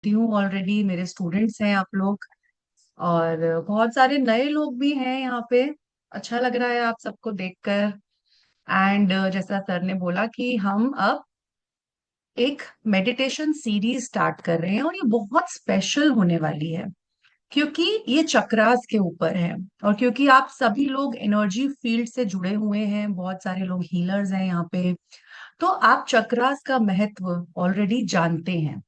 हूँ ऑलरेडी, मेरे स्टूडेंट्स हैं आप लोग। और बहुत सारे नए लोग भी हैं यहाँ पे। अच्छा लग रहा है आप सबको देखकर। एंड जैसा सर ने बोला कि हम अब एक मेडिटेशन सीरीज स्टार्ट कर रहे हैं, और ये बहुत स्पेशल होने वाली है क्योंकि ये चक्रास के ऊपर है। और क्योंकि आप सभी लोग एनर्जी फील्ड से जुड़े हुए हैं, बहुत सारे लोग हीलर्स हैं यहाँ पे, तो आप चक्रास का महत्व ऑलरेडी जानते हैं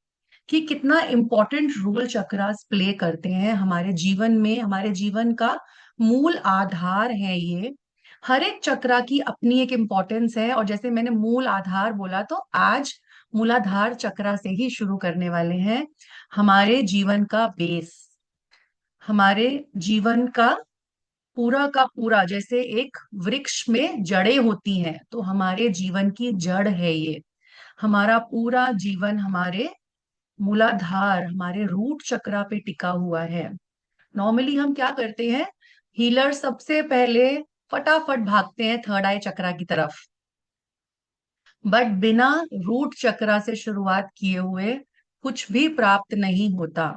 कि कितना इम्पोर्टेंट रोल चक्रास प्ले करते हैं हमारे जीवन में। हमारे जीवन का मूल आधार है ये। हर एक चक्रा की अपनी एक इम्पोर्टेंस है, और जैसे मैंने मूल आधार बोला, तो आज मूलाधार चक्रा से ही शुरू करने वाले हैं। हमारे जीवन का बेस, हमारे जीवन का पूरा जैसे एक वृक्ष में जड़ें होती हैं, तो हमारे जीवन की जड़ है ये। हमारा पूरा जीवन हमारे मूलाधार, हमारे रूट चक्रा पे टिका हुआ है। नॉर्मली हम क्या करते हैं, हीलर सबसे पहले फटाफट भागते हैं थर्ड आई चक्रा की तरफ, बट बिना रूट चक्रा से शुरुआत किए हुए कुछ भी प्राप्त नहीं होता।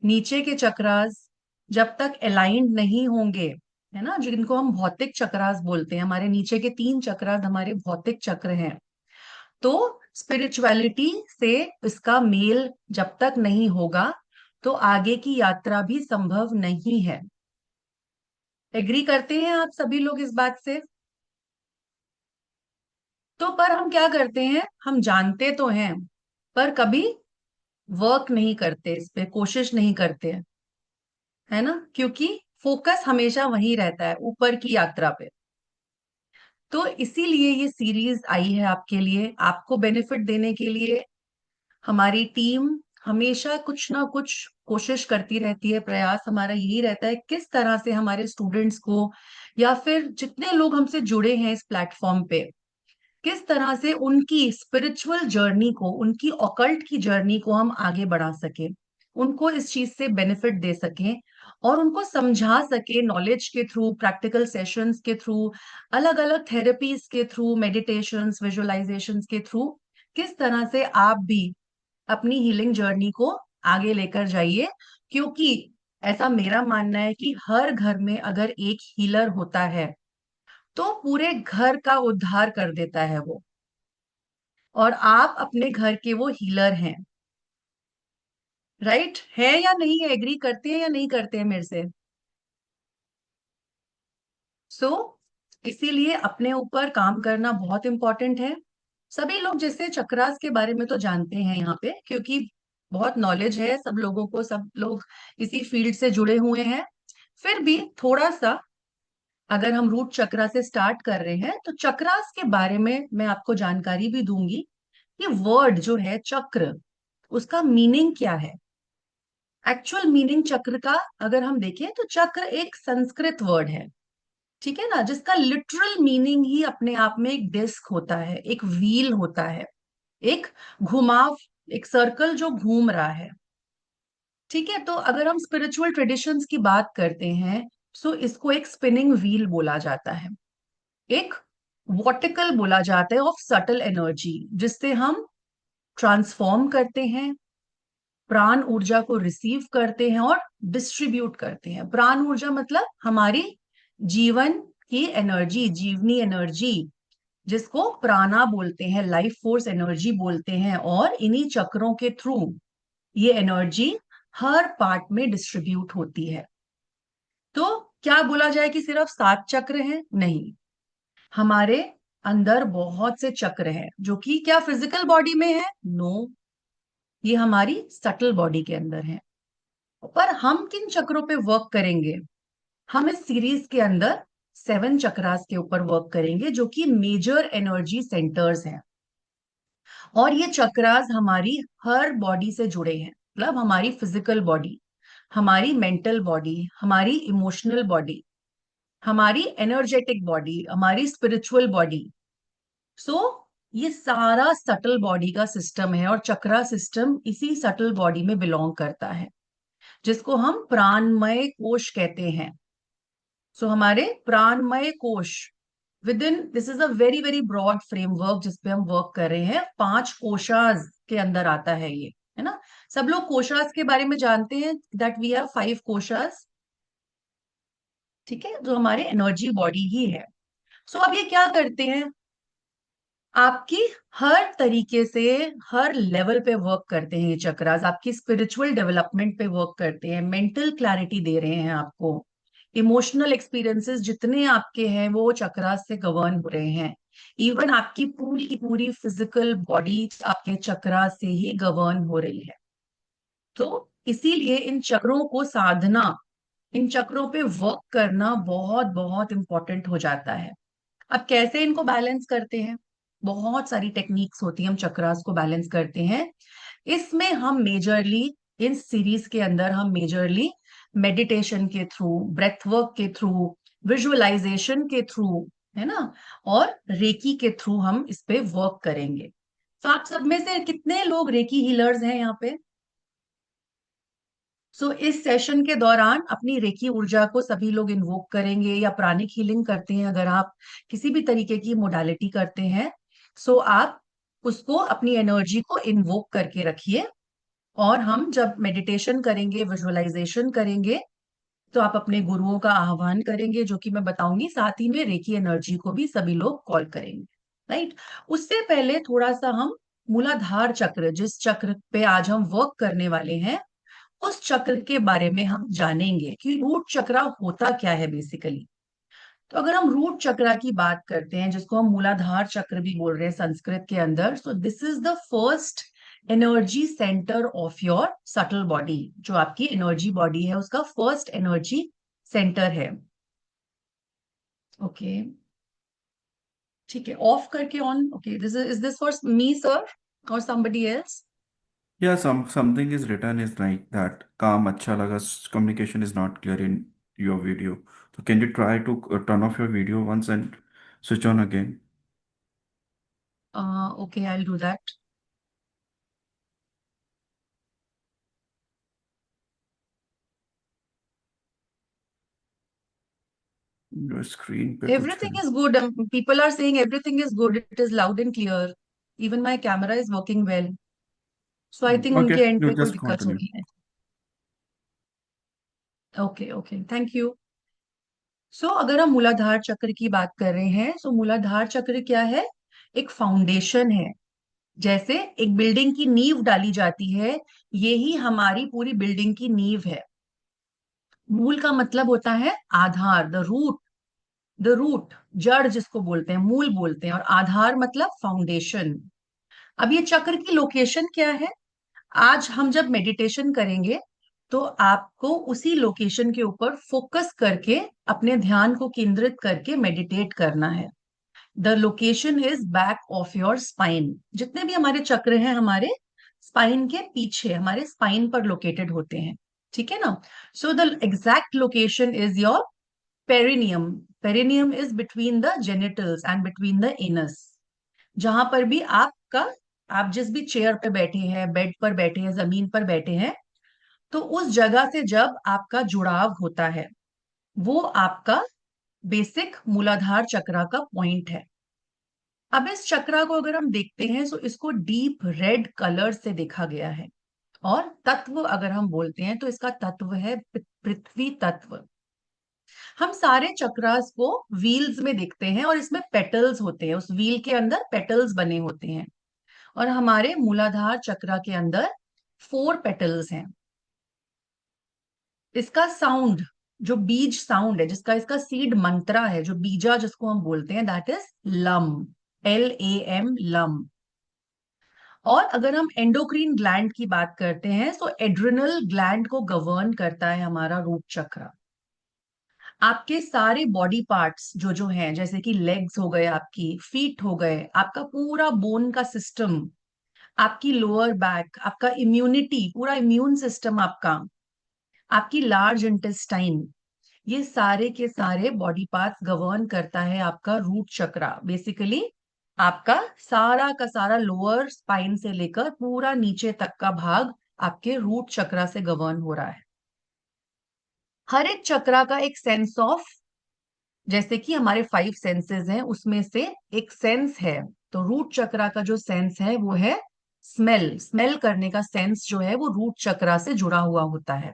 नीचे के चक्रास जब तक अलाइंड नहीं होंगे, है ना, जिनको हम भौतिक चक्रास बोलते हैं, हमारे नीचे के तीन चक्रास हमारे भौतिक चक्र हैं, तो स्पिरिचुअलिटी से इसका मेल जब तक नहीं होगा तो आगे की यात्रा भी संभव नहीं है। एग्री करते हैं आप सभी लोग इस बात से? तो पर हम क्या करते हैं, हम जानते तो हैं पर कभी वर्क नहीं करते, इस पे कोशिश नहीं करते हैं, है ना, क्योंकि फोकस हमेशा वहीं रहता है ऊपर की यात्रा पे। तो इसीलिए ये सीरीज आई है आपके लिए, आपको बेनिफिट देने के लिए। हमारी टीम हमेशा कुछ ना कुछ कोशिश करती रहती है, प्रयास हमारा यही रहता है किस तरह से हमारे स्टूडेंट्स को, या फिर जितने लोग हमसे जुड़े हैं इस प्लेटफॉर्म पे, किस तरह से उनकी स्पिरिचुअल जर्नी को, उनकी ऑकल्ट की जर्नी को हम आगे बढ़ा सके, उनको इस चीज से बेनिफिट दे सकें, और उनको समझा सके नॉलेज के थ्रू, प्रैक्टिकल सेशंस के थ्रू, अलग अलग थेरेपीज के थ्रू, मेडिटेशंस, विजुअलाइजेशंस के थ्रू, किस तरह से आप भी अपनी हीलिंग जर्नी को आगे लेकर जाइए। क्योंकि ऐसा मेरा मानना है कि हर घर में अगर एक हीलर होता है तो पूरे घर का उद्धार कर देता है वो। और आप अपने घर के वो हीलर हैं, राइट है या नहीं है? एग्री करते हैं या नहीं करते हैं मेरे से? सो इसीलिए अपने ऊपर काम करना बहुत इंपॉर्टेंट है। सभी लोग जैसे चक्रास के बारे में तो जानते हैं यहाँ पे, क्योंकि बहुत नॉलेज है सब लोगों को, सब लोग इसी फील्ड से जुड़े हुए हैं। फिर भी थोड़ा सा अगर हम रूट चक्रा से स्टार्ट कर रहे हैं तो चक्रास के बारे में मैं आपको जानकारी भी दूंगी कि वर्ड जो है चक्र, उसका मीनिंग क्या है। एक्चुअल मीनिंग चक्र का अगर हम देखें तो चक्र एक संस्कृत वर्ड है, ठीक है ना, जिसका लिटरल मीनिंग ही अपने आप में एक डिस्क होता है, एक व्हील होता है, एक घुमाव, एक सर्कल जो घूम रहा है। ठीक है, तो अगर हम स्पिरिचुअल ट्रेडिशंस की बात करते हैं, सो इसको एक स्पिनिंग व्हील बोला जाता है, एक वर्टिकल बोला जाता है ऑफ सटल एनर्जी, जिससे हम ट्रांसफॉर्म करते हैं, प्राण ऊर्जा को रिसीव करते हैं और डिस्ट्रीब्यूट करते हैं। प्राण ऊर्जा मतलब हमारी जीवन की एनर्जी, जीवनी एनर्जी, जिसको प्राणा बोलते हैं, लाइफ फोर्स एनर्जी बोलते हैं, और इन्हीं चक्रों के थ्रू ये एनर्जी हर पार्ट में डिस्ट्रीब्यूट होती है। तो क्या बोला जाए कि सिर्फ 7 चक्र हैं? नहीं, हमारे अंदर बहुत से चक्र हैं जो कि क्या फिजिकल बॉडी में है? नो, ये हमारी सटल बॉडी के अंदर है। पर हम किन चक्रों पे वर्क करेंगे? हम इस सीरीज के अंदर 7 चक्रास के ऊपर वर्क करेंगे, जो कि मेजर एनर्जी सेंटर्स हैं। और ये चक्रास हमारी हर बॉडी से जुड़े हैं, मतलब हमारी फिजिकल बॉडी, हमारी मेंटल बॉडी, हमारी इमोशनल बॉडी, हमारी एनर्जेटिक बॉडी, हमारी स्पिरिचुअल बॉडी। सो ये सारा सटल बॉडी का सिस्टम है, और चक्रा सिस्टम इसी सटल बॉडी में बिलोंग करता है, जिसको हम प्राणमय कोश कहते हैं। सो हमारे प्राणमय कोश within, this is a very very broad framework जिसपे हम वर्क कर रहे हैं, 5 कोशाज के अंदर आता है ये, है ना। सब लोग कोशास के बारे में जानते हैं, दैट वी हैव 5 कोशास, ठीक है, जो हमारे एनर्जी बॉडी ही है। सो अब ये क्या करते हैं, आपकी हर तरीके से हर लेवल पे वर्क करते हैं ये चक्रास, आपकी स्पिरिचुअल डेवलपमेंट पे वर्क करते हैं, मेंटल क्लैरिटी दे रहे हैं आपको, इमोशनल एक्सपीरियंसेस जितने आपके हैं वो चक्रास से गवर्न हो रहे हैं, इवन आपकी पूरी की पूरी फिजिकल बॉडी आपके चक्रास से ही गवर्न हो रही है। तो इसीलिए इन चक्रों को साधना, इन चक्रों पे वर्क करना बहुत बहुत इंपॉर्टेंट हो जाता है। अब कैसे इनको बैलेंस करते हैं, बहुत सारी टेक्निक्स होती है हम चक्रास को बैलेंस करते हैं। इसमें हम मेजरली, इन सीरीज के अंदर हम मेजरली मेडिटेशन के थ्रू, ब्रेथ वर्क के थ्रू, विजुअलाइजेशन के थ्रू, है ना, और रेकी के थ्रू हम इस पे वर्क करेंगे। तो आप सब में से कितने लोग रेकी हीलर्स हैं यहाँ पे? इस सेशन के दौरान अपनी रेकी ऊर्जा को सभी लोग इन्वोक करेंगे, या प्राणिक हीलिंग करते हैं, अगर आप किसी भी तरीके की मोडालिटी करते हैं, आप उसको अपनी एनर्जी को इन्वोक करके रखिए। और हम जब मेडिटेशन करेंगे, विजुअलाइजेशन करेंगे, तो आप अपने गुरुओं का आह्वान करेंगे, जो कि मैं बताऊंगी, साथ ही में रेकी एनर्जी को भी सभी लोग कॉल करेंगे, राइट। उससे पहले थोड़ा सा हम मूलाधार चक्र, जिस चक्र पे आज हम वर्क करने वाले हैं, उस चक्र के बारे में हम जानेंगे कि रूट चक्र होता क्या है बेसिकली। तो अगर हम रूट चक्र की बात करते हैं, जिसको हम मूलाधार चक्र भी बोल रहे हैं संस्कृत के अंदर, so this is the first energy centre of your subtle body. जो आपकी एनर्जी बॉडी है उसका फर्स्ट एनर्जी सेंटर है। ओके, ठीक है, ऑफ करके on. Okay, this is this for me sir और somebody else? Yeah, something is written is like that. काम अच्छा लगा. Communication is not clear in your video. So can you try to turn off your video once and switch on again? Okay, I will do that. Your screen पे कुछ है. Everything is good. People are saying everything is good. It is loud and clear. Even my camera is working well. So I think Okay, उनके and you पे कोई just दिक्कत continue. होगी है। Okay okay, thank you. अगर हम मूलाधार चक्र की बात कर रहे हैं, मूलाधार चक्र क्या है? एक फाउंडेशन है। जैसे एक बिल्डिंग की नींव डाली जाती है, यही हमारी पूरी बिल्डिंग की नींव है। मूल का मतलब होता है आधार, द रूट, द रूट, जड़ जिसको बोलते हैं, मूल बोलते हैं, और आधार मतलब फाउंडेशन। अब ये चक्र की लोकेशन क्या है? आज हम जब मेडिटेशन करेंगे, तो आपको उसी लोकेशन के ऊपर फोकस करके अपने ध्यान को केंद्रित करके मेडिटेट करना है। The location is back of your spine. जितने भी हमारे चक्र हैं, हमारे स्पाइन के पीछे, हमारे स्पाइन पर लोकेटेड होते हैं, ठीक है ना। The exact location is your perineum. Perineum is between the genitals and between the anus. जहां पर भी आपका, आप जिस भी चेयर पे बैठे हैं, बेड पर बैठे हैं, जमीन पर बैठे हैं, तो उस जगह से जब आपका जुड़ाव होता है, वो आपका बेसिक मूलाधार चक्र का पॉइंट है। अब इस चक्र को अगर हम देखते हैं, तो इसको डीप रेड कलर से देखा गया है। और तत्व अगर हम बोलते हैं, तो इसका तत्व है पृथ्वी तत्व। हम सारे चक्रास को व्हील्स में देखते हैं, और इसमें पेटल्स होते हैं, उस व्हील के अंदर पेटल्स बने होते हैं। और हमारे मूलाधार चक्र के अंदर 4 पेटल्स हैं। इसका साउंड, जो बीज साउंड है, जिसका इसका सीड मंत्रा है, जो बीजा जिसको हम बोलते हैं, that is lump, LAM, lump. और अगर हम एंडोक्रीन ग्लैंड की बात करते हैं, तो एड्रिनल ग्लैंड को गवर्न करता है हमारा रूट चक्र। आपके सारे बॉडी पार्ट्स जो जो हैं, जैसे कि लेग्स हो गए, आपकी फीट हो गए, आपका पूरा बोन का सिस्टम, आपकी लोअर बैक, आपका इम्यूनिटी, पूरा इम्यून सिस्टम आपका, आपकी लार्ज इंटेस्टाइन, ये सारे के सारे बॉडी पार्ट्स गवर्न करता है आपका रूट चक्र। बेसिकली आपका सारा का सारा लोअर स्पाइन से लेकर पूरा नीचे तक का भाग आपके रूट चक्र से गवर्न हो रहा है। हर एक चक्र का एक सेंस ऑफ, जैसे कि हमारे 5 सेंसेस हैं, उसमें से एक सेंस है। तो रूट चक्र का जो सेंस है वो है स्मेल स्मेल करने का सेंस जो है वो रूट चक्रा से जुड़ा हुआ होता है,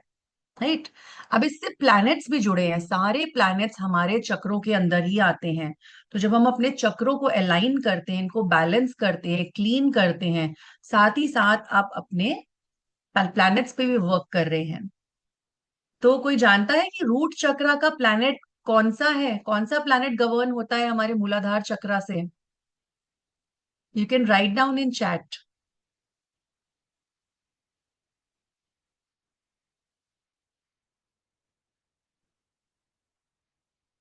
राइट। अब इससे प्लैनेट्स भी जुड़े हैं, सारे प्लैनेट्स हमारे चक्रों के अंदर ही आते हैं। तो जब हम अपने चक्रों को अलाइन करते हैं, इनको बैलेंस करते हैं, क्लीन करते हैं, साथ ही साथ आप अपने प्लैनेट्स पे भी वर्क कर रहे हैं। तो कोई जानता है कि रूट चक्रा का प्लैनेट कौन सा है, कौन सा प्लैनेट गवर्न होता है हमारे मूलाधार चक्रा से? You can write down in chat.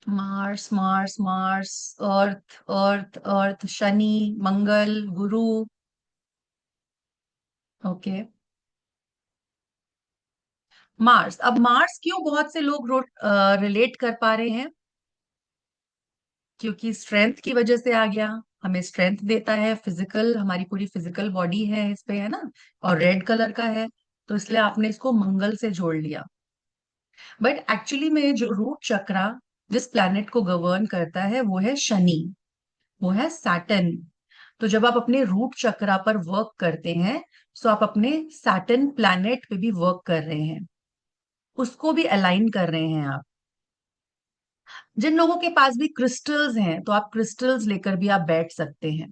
Mars Mars Mars, earth earth earth, Shani, Mangal, Guru. Okay, Mars. अब मार्स क्यों बहुत से लोग रिलेट कर पा रहे हैं? क्योंकि स्ट्रेंथ की वजह से आ गया, हमें स्ट्रेंथ देता है, फिजिकल, हमारी पूरी फिजिकल बॉडी है इस पे, है ना। और रेड कलर का है, तो इसलिए आपने इसको मंगल से जोड़ लिया। बट एक्चुअली में जो रूट चक्रा जिस प्लैनेट को गवर्न करता है वो है शनि, वो है सैटर्न। तो जब आप अपने रूट चक्रा पर वर्क करते हैं, तो आप अपने सैटर्न प्लैनेट पे भी वर्क कर रहे हैं, उसको भी अलाइन कर रहे हैं आप। जिन लोगों के पास भी क्रिस्टल्स हैं, तो आप क्रिस्टल्स लेकर भी आप बैठ सकते हैं।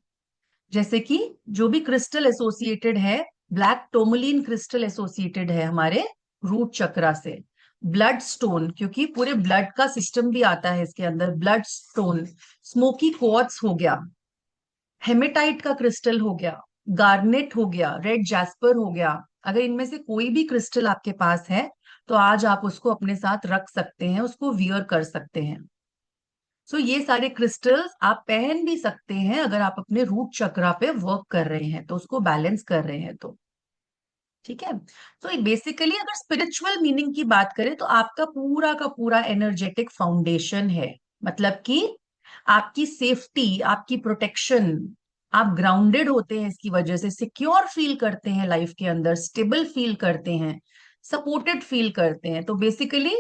जैसे कि जो भी क्रिस्टल एसोसिएटेड है, ब्लैक टोमोलिन क्रिस्टल एसोसिएटेड है हमारे रूट चक्रा से। ब्लड स्टोन, क्योंकि पूरे ब्लड का सिस्टम भी आता है इसके अंदर, ब्लड स्टोन, स्मोकी क्वार्ट्ज हो गया, हेमेटाइट का क्रिस्टल हो गया, गार्नेट हो गया, रेड जैस्पर हो गया। अगर इनमें से कोई भी क्रिस्टल आपके पास है, तो आज आप उसको अपने साथ रख सकते हैं, उसको वियर कर सकते हैं। सो ये सारे क्रिस्टल्स आप पहन भी सकते हैं अगर आप अपने रूट चक्रा पे वर्क कर रहे हैं, तो उसको बैलेंस कर रहे हैं तो। ठीक है। तो बेसिकली अगर स्पिरिचुअल मीनिंग की बात करें, तो आपका पूरा का पूरा एनर्जेटिक फाउंडेशन है। मतलब कि आपकी सेफ्टी, आपकी प्रोटेक्शन, आप ग्राउंडेड होते हैं इसकी वजह से, सिक्योर फील करते हैं लाइफ के अंदर, स्टेबल फील करते हैं, सपोर्टेड फील करते हैं। तो बेसिकली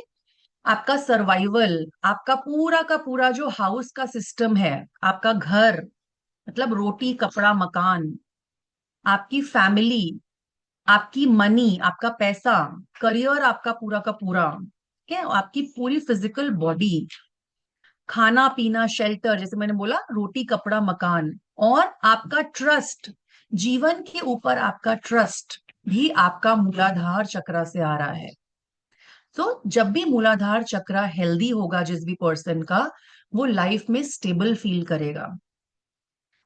आपका सर्वाइवल, आपका पूरा का पूरा जो हाउस का सिस्टम है, आपका घर, मतलब रोटी कपड़ा मकान, आपकी फैमिली, आपकी मनी, आपका पैसा, करियर, आपका पूरा का पूरा, ठीक है, आपकी पूरी फिजिकल बॉडी, खाना पीना, शेल्टर, जैसे मैंने बोला रोटी कपड़ा मकान, और आपका ट्रस्ट, जीवन के ऊपर आपका ट्रस्ट भी आपका मूलाधार चक्र से आ रहा है। तो जब भी मूलाधार चक्र हेल्दी होगा जिस भी पर्सन का, वो लाइफ में स्टेबल फील करेगा।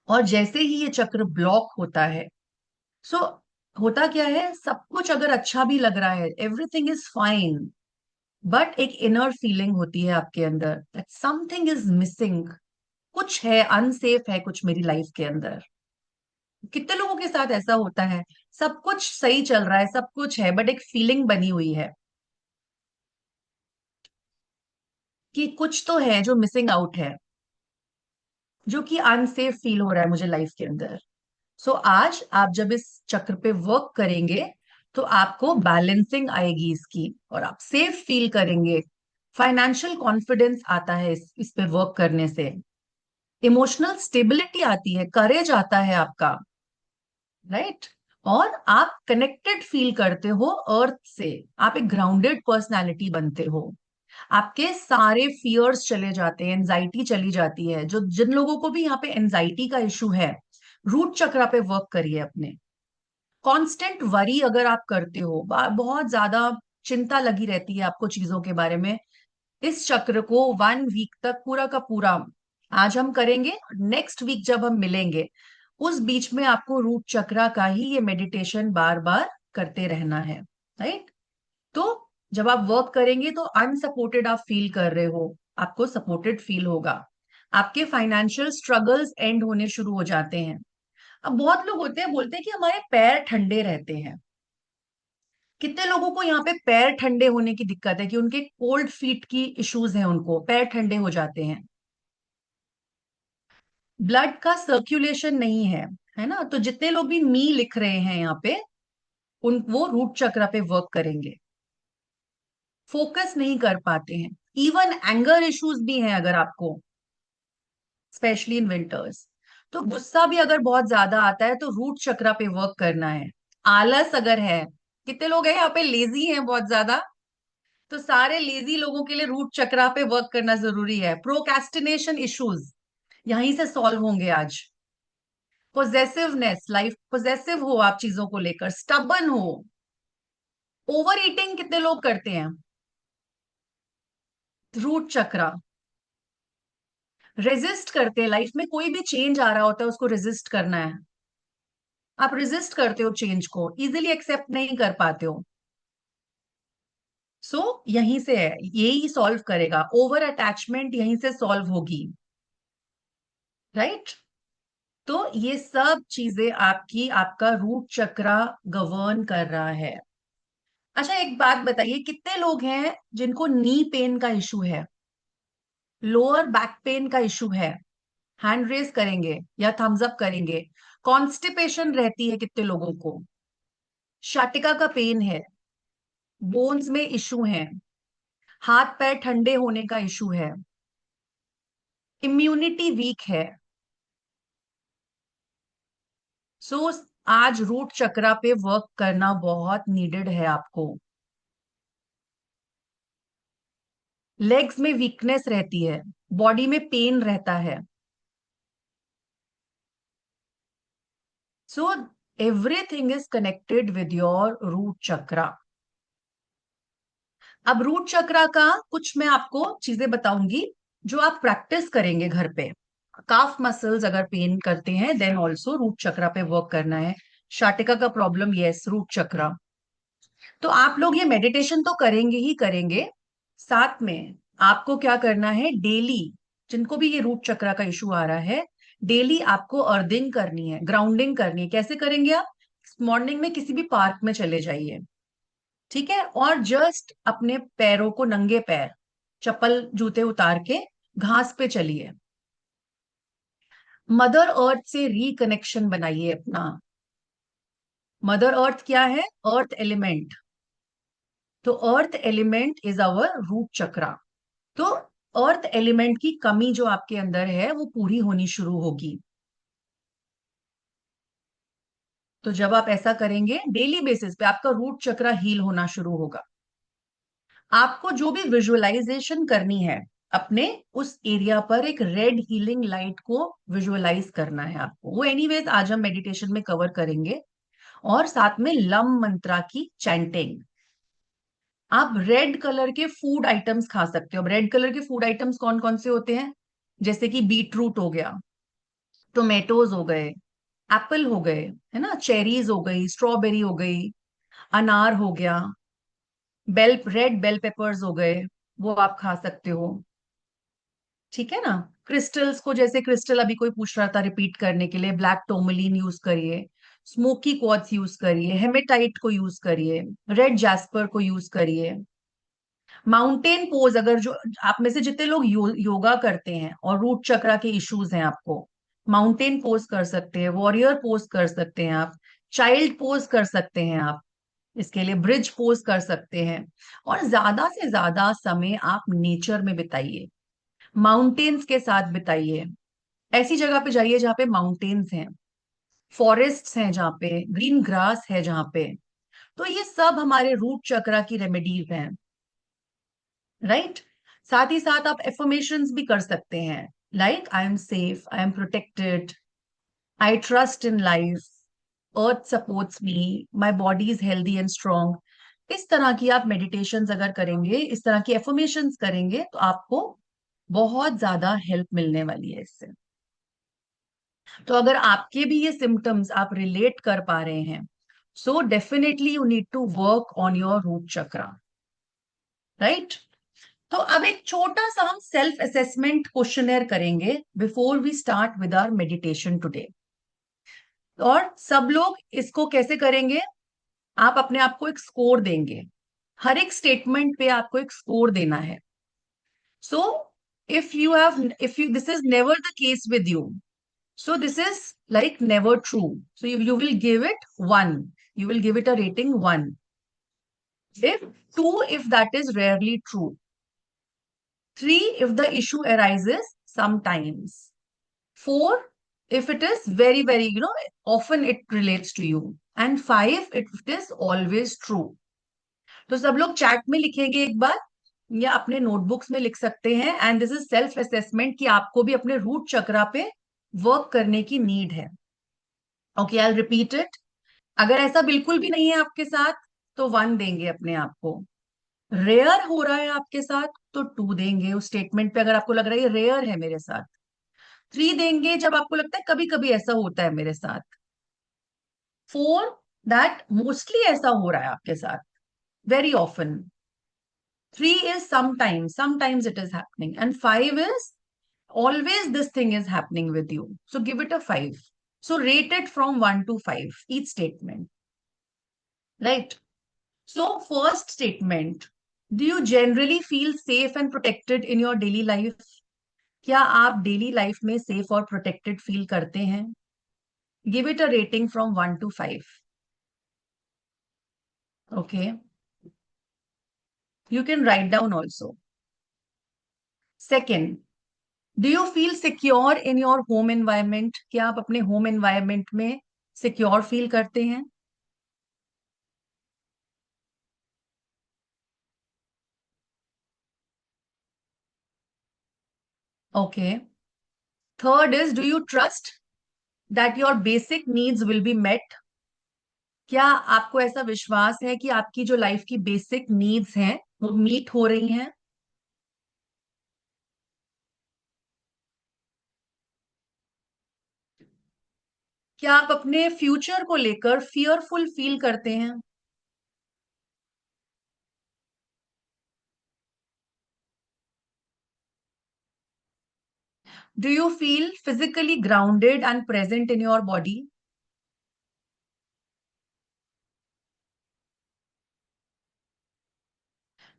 और जैसे ही ये चक्र ब्लॉक होता है, सो होता क्या है, सब कुछ अगर अच्छा भी लग रहा है, एवरीथिंग इज फाइन, बट एक इनर फीलिंग होती है आपके अंदर दैट समथिंग इज मिसिंग, कुछ है, अनसेफ है कुछ मेरी लाइफ के अंदर। कितने लोगों के साथ ऐसा होता है, सब कुछ सही चल रहा है, सब कुछ है, बट एक फीलिंग बनी हुई है कि कुछ तो है जो मिसिंग आउट है, जो कि अनसेफ फील हो रहा है मुझे लाइफ के अंदर। सो आज आप जब इस चक्र पे वर्क करेंगे, तो आपको बैलेंसिंग आएगी इसकी, और आप सेफ फील करेंगे। फाइनेंशियल कॉन्फिडेंस आता है इस पे वर्क करने से, इमोशनल स्टेबिलिटी आती है, करेज आता है आपका, राइट। और आप कनेक्टेड फील करते हो अर्थ से, आप एक ग्राउंडेड पर्सनालिटी बनते हो, आपके सारे फियर्स चले जाते हैं, एंजाइटी चली जाती है। जो जिन लोगों को भी यहाँ पे एंजाइटी का इशू है, रूट चक्र पे वर्क करिए अपने। कांस्टेंट वरी अगर आप करते हो, बहुत ज्यादा चिंता लगी रहती है आपको चीजों के बारे में, इस चक्र को 1 वीक तक पूरा का पूरा आज हम करेंगे, नेक्स्ट वीक जब हम मिलेंगे, उस बीच में आपको रूट चक्र का ही ये मेडिटेशन बार बार करते रहना है, राइट। तो जब आप वर्क करेंगे तो अनसपोर्टेड आप फील कर रहे हो, आपको सपोर्टेड फील होगा, आपके फाइनेंशियल स्ट्रगल्स एंड होने शुरू हो जाते हैं। अब बहुत लोग होते हैं बोलते हैं कि हमारे पैर ठंडे रहते हैं। कितने लोगों को यहाँ पे पैर ठंडे होने की दिक्कत है कि उनके कोल्ड फीट की इश्यूज हैं, उनको पैर ठंडे हो जाते हैं, ब्लड का सर्कुलेशन नहीं है ना। तो जितने लोग भी मी लिख रहे हैं यहाँ पे, उन वो रूट चक्र पे वर्क करेंगे, फोकस नहीं कर पाते हैं, इवन एंगर इश्यूज भी हैं अगर आपको, स्पेशली इन विंटर्स, तो गुस्सा भी अगर बहुत ज्यादा आता है तो रूट चक्रा पे वर्क करना है। आलस अगर है, कितने लोग हैं यहाँ पे लेजी हैं बहुत ज्यादा, तो सारे लेजी लोगों के लिए रूट चक्रा पे वर्क करना जरूरी है। प्रोक्रेस्टिनेशन इश्यूज यहीं से सॉल्व होंगे आज। पोजेसिवनेस, लाइफ पोजेसिव हो आप चीजों को लेकर, स्टबन हो। ओवर ईटिंग कितने लोग करते हैं? रूट चक्रा। रेजिस्ट करते हैं, लाइफ में कोई भी चेंज आ रहा होता है उसको रेजिस्ट करना है। आप रेजिस्ट करते हो चेंज को, इजीली एक्सेप्ट नहीं कर पाते हो। सो यहीं से है, यही सॉल्व करेगा, ओवर अटैचमेंट यहीं से सॉल्व होगी। राइट। तो ये सब चीजें आपकी, आपका रूट चक्रा गवर्न कर रहा है। अच्छा एक बात बताइए, कितने लोग हैं जिनको नी पेन का इशू है, लोअर बैक पेन का इशू है? हैंड रेज करेंगे या थम्स अप करेंगे। कॉन्स्टिपेशन रहती है कितने लोगों को? शाटिका का पेन है, बोन्स में इशू है, हाथ पैर ठंडे होने का इशू है, इम्यूनिटी वीक है। सो आज रूट चक्रा पे वर्क करना बहुत नीडेड है आपको। लेग्स में वीकनेस रहती है, बॉडी में पेन रहता है। So everything is connected with your root chakra. अब रूट चक्रा का कुछ मैं आपको चीजें बताऊंगी जो आप प्रैक्टिस करेंगे घर पे। काफ मसल्स अगर पेन करते हैं देन ऑल्सो रूट चक्रा पे वर्क करना है। शाटिका का प्रॉब्लम, यस, रूट चक्रा। तो आप लोग ये मेडिटेशन तो करेंगे ही करेंगे, साथ में आपको क्या करना है, डेली जिनको भी ये रूट चक्रा का इशू आ रहा है, डेली आपको अर्दिंग करनी है, ग्राउंडिंग करनी है। कैसे करेंगे आप? मॉर्निंग में किसी भी पार्क में चले जाइए, ठीक है, और जस्ट अपने पैरों को, नंगे पैर, चप्पल जूते उतार के घास पे चलिए। मदर अर्थ से रिकनेक्शन बनाइए अपना। मदर अर्थ क्या है? Earth element. तो earth element is our root chakra. तो अर्थ एलिमेंट की कमी जो आपके अंदर है वो पूरी होनी शुरू होगी। तो जब आप ऐसा करेंगे डेली बेसिस पे, आपका रूट चक्रा हील होना शुरू होगा। आपको जो भी विजुअलाइजेशन करनी है, अपने उस एरिया पर एक रेड हीलिंग लाइट को विजुअलाइज करना है आपको। वो एनीवेज आज हम मेडिटेशन में कवर करेंगे। और साथ में लम मंत्रा की चैंटिंग। आप रेड कलर के फूड आइटम्स खा सकते हो। अब रेड कलर के फूड आइटम्स कौन कौन से होते हैं? जैसे कि बीट रूट हो गया, टोमेटोज हो गए, एप्पल हो गए, है ना, चेरीज हो गई, स्ट्रॉबेरी हो गई, अनार हो गया, रेड बेल पेपर्स हो गए, वो आप खा सकते हो। ठीक है ना। क्रिस्टल्स को, जैसे क्रिस्टल अभी कोई पूछ रहा था रिपीट करने के लिए, ब्लैक टोमलिन यूज करिए, स्मोकी क्वार्ट्ज यूज करिए, हेमेटाइट को यूज करिए, रेड जैस्पर को यूज करिए। माउंटेन पोज, अगर जो आप में से जितने लोग योगा करते हैं और रूट चक्रा के इश्यूज हैं आपको, माउंटेन पोज कर सकते हैं, वॉरियर पोज कर सकते हैं आप, चाइल्ड पोज कर सकते हैं आप, इसके लिए ब्रिज पोज कर सकते हैं। और ज्यादा से ज्यादा समय आप नेचर में बिताइए, माउंटेन्स के साथ बिताइए। ऐसी जगह पे जाइए जहाँ पे माउंटेन्स हैं, फॉरेस्ट्स हैं, जहाँ पे ग्रीन ग्रास है जहाँ पे। तो ये सब हमारे रूट चक्रा की रेमेडीज हैं। राइट। साथ ही साथ आप एफर्मेशंस भी कर सकते हैं, like I am safe, I am protected, I trust in life, earth supports me, my body is healthy and strong. इस तरह की आप मेडिटेशंस अगर करेंगे, इस तरह की एफर्मेशंस करेंगे, तो आपको बहुत ज्यादा हेल्प मिलने वाली है इससे। तो अगर आपके भी ये सिम्टम्स आप रिलेट कर पा रहे हैं, so definitely you need to work on your root chakra. Right. तो अब एक छोटा सा हम सेल्फ असेसमेंट क्वेश्चनेयर करेंगे before we start with our meditation today. और सब लोग इसको कैसे करेंगे? आप अपने आप को एक स्कोर देंगे, हर एक स्टेटमेंट पे आपको एक स्कोर देना है। So if you this is never the case with you, so this is like never true. So you will give it 1. You will give it a rating 1. If 2, if that is rarely true. 3, if the issue arises sometimes. 4, if it is very, very, often it relates to you. And 5, it is always true. तो सब लोग chat में लिखेंगे एक बार, या अपने notebooks में लिख सकते हैं, and this is self assessment कि आपको भी अपने रूट चक्रा पे वर्क करने की नीड है. Okay, I repeat it. अगर ऐसा बिल्कुल भी नहीं है आपके साथ, तो 1 देंगे अपने आप को. रेयर हो रहा है आपके साथ, तो 2 देंगे उस स्टेटमेंट पे, अगर आपको लग रहा है ये रेयर है मेरे साथ. 3 देंगे जब आपको लगता है कभी कभी ऐसा होता है मेरे साथ. 4, दैट मोस्टली ऐसा हो रहा है आपके साथ, very often. 3 is sometimes it is happening. And 5 is always this thing is happening with you. So give it a 5. So rate it from 1 to 5, each statement. Right? So, first statement, do you generally feel safe and protected in your daily life? क्या आप daily life में safe और protected feel करते हैं? Give it a rating from 1 to 5. Okay, you can write down also. Second, do you feel secure in your home environment? क्या आप अपने home environment में सिक्योर फील करते हैं? Okay. Third is, do you trust that your basic needs will be met? क्या आपको ऐसा विश्वास है कि आपकी जो लाइफ की बेसिक नीड्स हैं वो मीट हो रही हैं? क्या आप अपने फ्यूचर को लेकर फियरफुल फील करते हैं? Do you feel physically grounded and present in your body?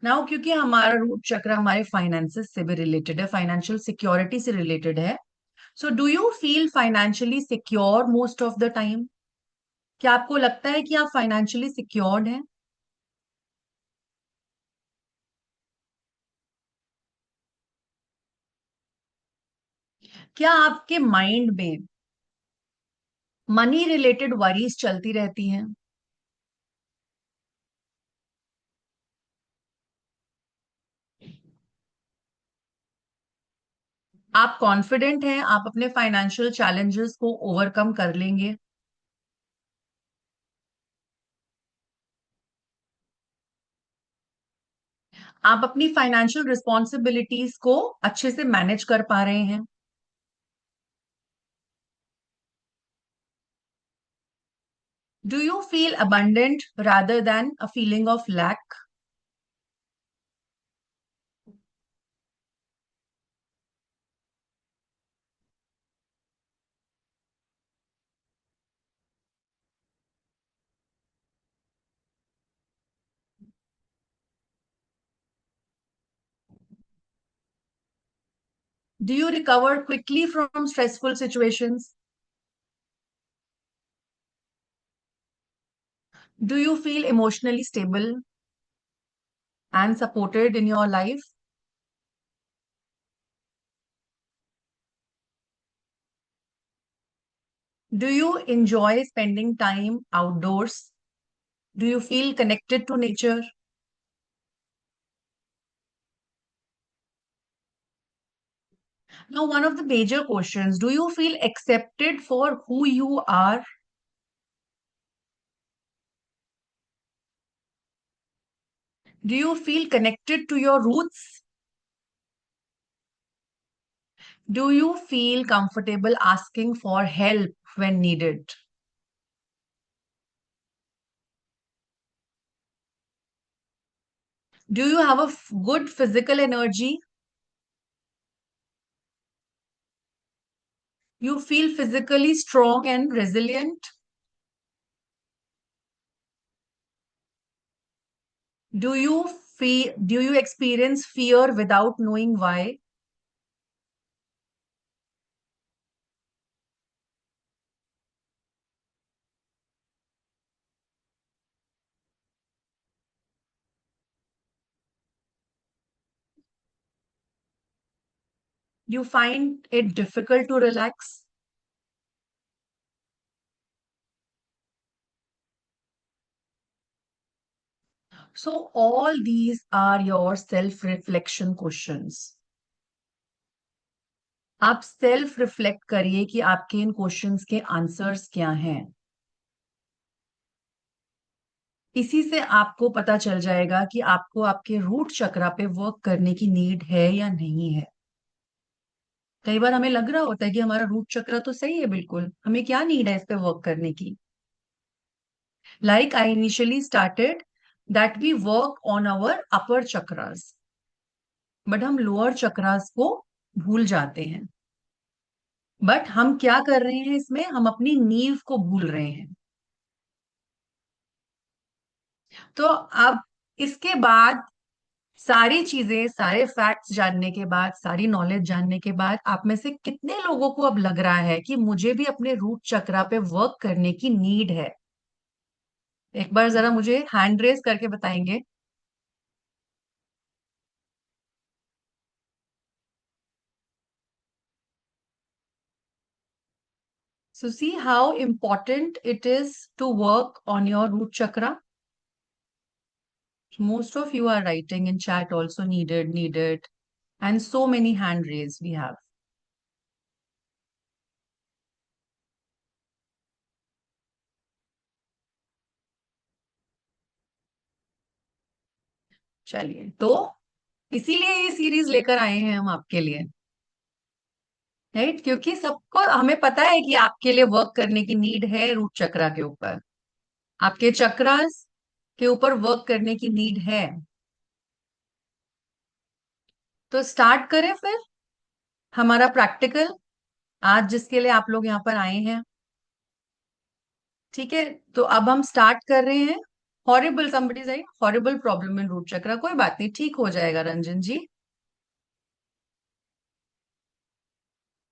Now, क्योंकि हमारा रूट चक्र हमारे फाइनेंसेस से भी रिलेटेड है, फाइनेंशियल सिक्योरिटी से रिलेटेड है. So do you feel financially secure most of the time? क्या आपको लगता है कि आप फाइनेंशियली सिक्योर्ड हैं? क्या आपके माइंड में मनी रिलेटेड वरीज चलती रहती हैं? आप कॉन्फिडेंट हैं आप अपने फाइनेंशियल चैलेंजेस को ओवरकम कर लेंगे? आप अपनी फाइनेंशियल रिस्पॉन्सिबिलिटीज को अच्छे से मैनेज कर पा रहे हैं? Do you feel abundant rather than a feeling of lack? Do you recover quickly from stressful situations? Do you feel emotionally stable and supported in your life? Do you enjoy spending time outdoors? Do you feel connected to nature? Now, one of the major questions, do you feel accepted for who you are? Do you feel connected to your roots? Do you feel comfortable asking for help when needed? Do you have a good physical energy? You feel physically strong and resilient? Do you experience fear without knowing why? Do you find it difficult to relax? So all these are your self reflection questions. आप self reflect करिए कि आपके इन questions के answers क्या हैं। इसी से आपको पता चल जाएगा कि आपको आपके रूट चक्रा पे वर्क करने की नीड है या नहीं है। कई बार हमें लग रहा होता है कि हमारा रूट चक्र तो सही है, बिल्कुल हमें क्या नीड है इस पे वर्क करने की। Like I initially started that we work on our upper chakras, but हम लोअर चक्रास को भूल जाते हैं। बट हम क्या कर रहे हैं इसमें, हम अपनी नींव को भूल रहे हैं। तो अब इसके बाद सारी चीजें, सारे फैक्ट्स जानने के बाद, सारी नॉलेज जानने के बाद, आप में से कितने लोगों को अब लग रहा है कि मुझे भी अपने रूट चक्रा पे वर्क करने की नीड है? एक बार जरा मुझे हैंड रेस करके बताएंगे। So see how important it is to work on your root chakra. Most of you are writing in chat also, needed, and so many hand raised we have. चलिए, तो इसीलिए ये सीरीज लेकर आए हैं हम आपके लिए, राइट? क्योंकि सबको हमें पता है कि आपके लिए वर्क करने की नीड है रूट चक्रा के ऊपर, आपके चक्रास के ऊपर वर्क करने की नीड है। तो स्टार्ट करें फिर हमारा प्रैक्टिकल, आज जिसके लिए आप लोग यहाँ पर आए हैं। ठीक है, तो अब हम स्टार्ट कर रहे हैं। Horrible, somebody side horrible problem in root chakra, कोई बात नहीं, ठीक हो जाएगा रंजन जी।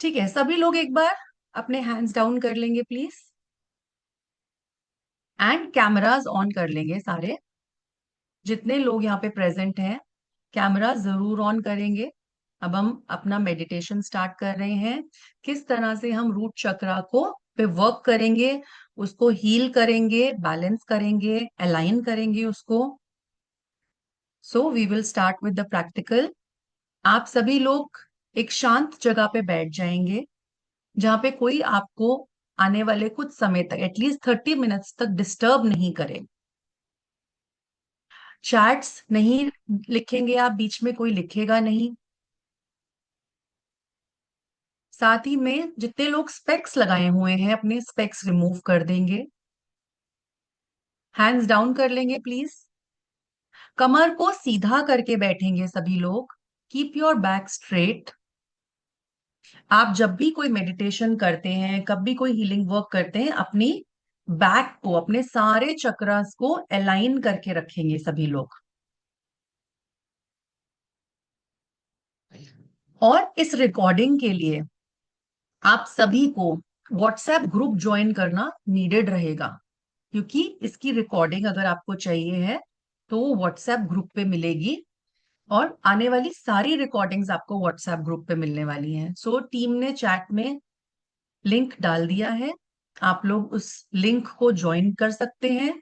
ठीक है, सभी लोग एक बार अपने हैंड्स डाउन कर लेंगे प्लीज, एंड कैमरास ऑन कर लेंगे सारे। जितने लोग यहाँ पे प्रेजेंट हैं, कैमरा जरूर ऑन करेंगे। अब हम अपना मेडिटेशन स्टार्ट कर रहे हैं। किस तरह से हम रूट चक्रा को पे वर्क करेंगे, उसको हील करेंगे, बैलेंस करेंगे, अलाइन करेंगे उसको। So we will start with the practical. आप सभी लोग एक शांत जगह पे बैठ जाएंगे, जहां पे कोई आपको आने वाले कुछ समय तक, एटलीस्ट 30 मिनट्स तक डिस्टर्ब नहीं करे। चैट्स नहीं लिखेंगे आप, बीच में कोई लिखेगा नहीं। साथ ही में जितने लोग स्पेक्स लगाए हुए हैं, अपने स्पेक्स रिमूव कर देंगे। हैंड्स डाउन कर लेंगे प्लीज। कमर को सीधा करके बैठेंगे सभी लोग। Keep your back straight. आप जब भी कोई मेडिटेशन करते हैं, कभी कोई हीलिंग वर्क करते हैं, अपनी बैक को, अपने सारे चक्रास को अलाइन करके रखेंगे सभी लोग। और इस रिकॉर्डिंग के लिए आप सभी को व्हाट्सएप ग्रुप ज्वाइन करना नीडेड रहेगा, क्योंकि इसकी रिकॉर्डिंग अगर आपको चाहिए है तो वो व्हाट्सएप ग्रुप पे मिलेगी, और आने वाली सारी रिकॉर्डिंग्स आपको व्हाट्सएप ग्रुप पे मिलने वाली हैं। सो टीम ने चैट में लिंक डाल दिया है, आप लोग उस लिंक को ज्वाइन कर सकते हैं।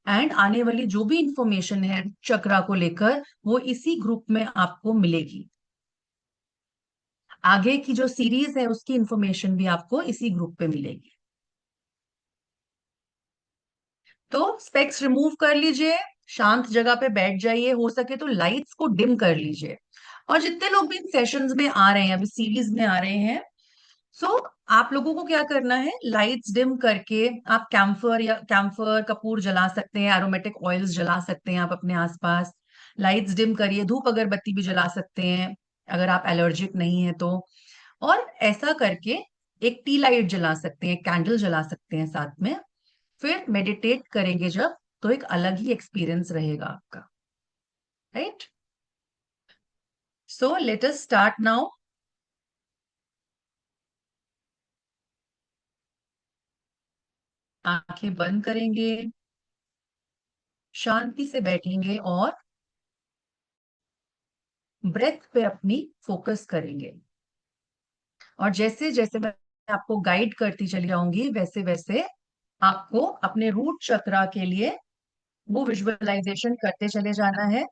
एंड आने वाली जो भी इंफॉर्मेशन है चक्रा को लेकर, वो इसी ग्रुप में आपको मिलेगी। आगे की जो सीरीज है उसकी इंफॉर्मेशन भी आपको इसी ग्रुप पे मिलेगी। तो स्पेक्स रिमूव कर लीजिए, शांत जगह पे बैठ जाइए, हो सके तो लाइट्स को डिम कर लीजिए। और जितने लोग भी इन सेशंस में आ रहे हैं, अभी सीरीज में आ रहे हैं, सो आप लोगों को क्या करना है, लाइट्स डिम करके आप कैम्फर या कैम्फर कपूर जला सकते हैं, एरोमेटिक ऑयल्स जला सकते हैं आप अपने आसपास। लाइट्स डिम करिए, धूप अगरबत्ती भी जला सकते हैं अगर आप एलर्जिक नहीं है तो। और ऐसा करके एक टी लाइट जला सकते हैं, कैंडल जला सकते हैं साथ में। फिर मेडिटेट करेंगे जब, तो एक अलग ही एक्सपीरियंस रहेगा आपका, right? So let us start now. आंखें बंद करेंगे, शांति से बैठेंगे और ब्रेथ पे अपनी फोकस करेंगे। और जैसे जैसे मैं आपको गाइड करती चली जाऊंगी, वैसे वैसे आपको अपने रूट चक्रा के लिए वो विजुअलाइजेशन करते चले जाना है।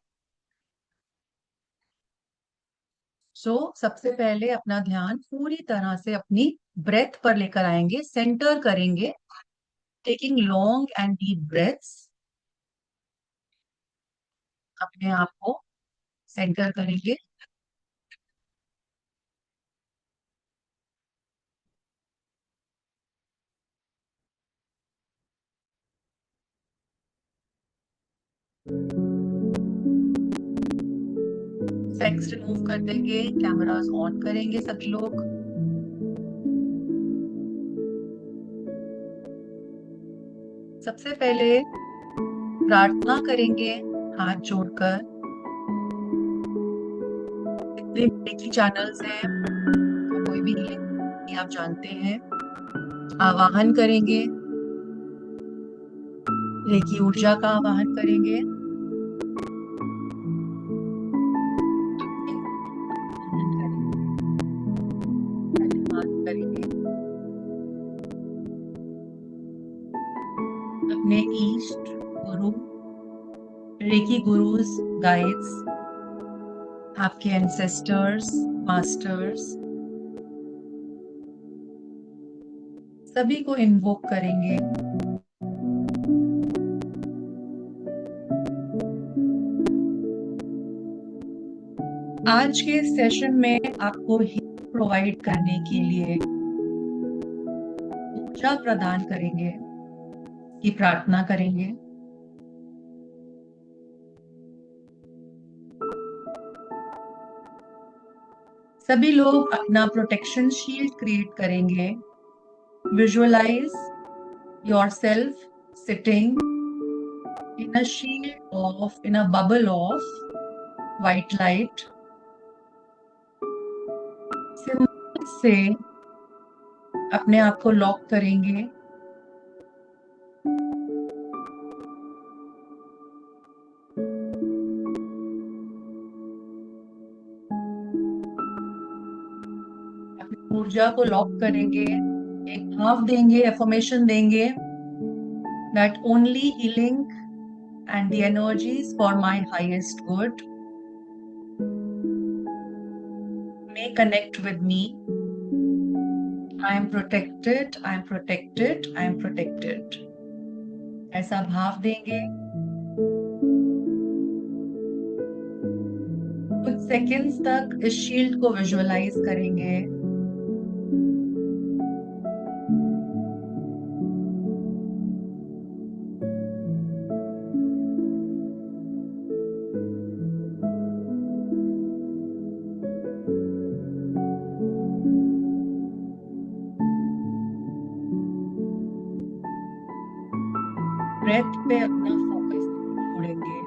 सबसे पहले अपना ध्यान पूरी तरह से अपनी ब्रेथ पर लेकर आएंगे, सेंटर करेंगे, taking long and deep breaths. अपने आप को सेंटर करेंगे। सेक्स रिमूव कर देंगे, कैमरास ऑन करेंगे सभी लोग। सबसे पहले प्रार्थना करेंगे हाथ जोड़कर। जितने रेकी चैनल्स हैं, कोई भी healing आप जानते हैं, आवाहन करेंगे, रेकी ऊर्जा का आवाहन करेंगे। आवाहन करेंगे अपने ईष्ट गुरु, रेकी गुरुज, गाइड्स, आपके एंसेस्टर्स, मास्टर्स, सभी को इन्वोक करेंगे। आज के सेशन में आपको प्रोवाइड करने के लिए ऊर्जा प्रदान करेंगे, की प्रार्थना करेंगे। सभी लोग अपना प्रोटेक्शन शील्ड क्रिएट करेंगे। Visualise yourself sitting in a shield of, in a bubble of white light। Symbol से अपने आप को लॉक करेंगे। अपनी ऊर्जा को लॉक करेंगे। एक भाव देंगे, एफर्मेशन देंगे that only healing and the energies for my highest good may connect with me। I am protected, I am protected, I am protected। ऐसा भाव देंगे। कुछ सेकंड्स तक इस शील्ड को विजुअलाइज करेंगे। ब्रेथ पे अपना फोकस छोड़ेंगे।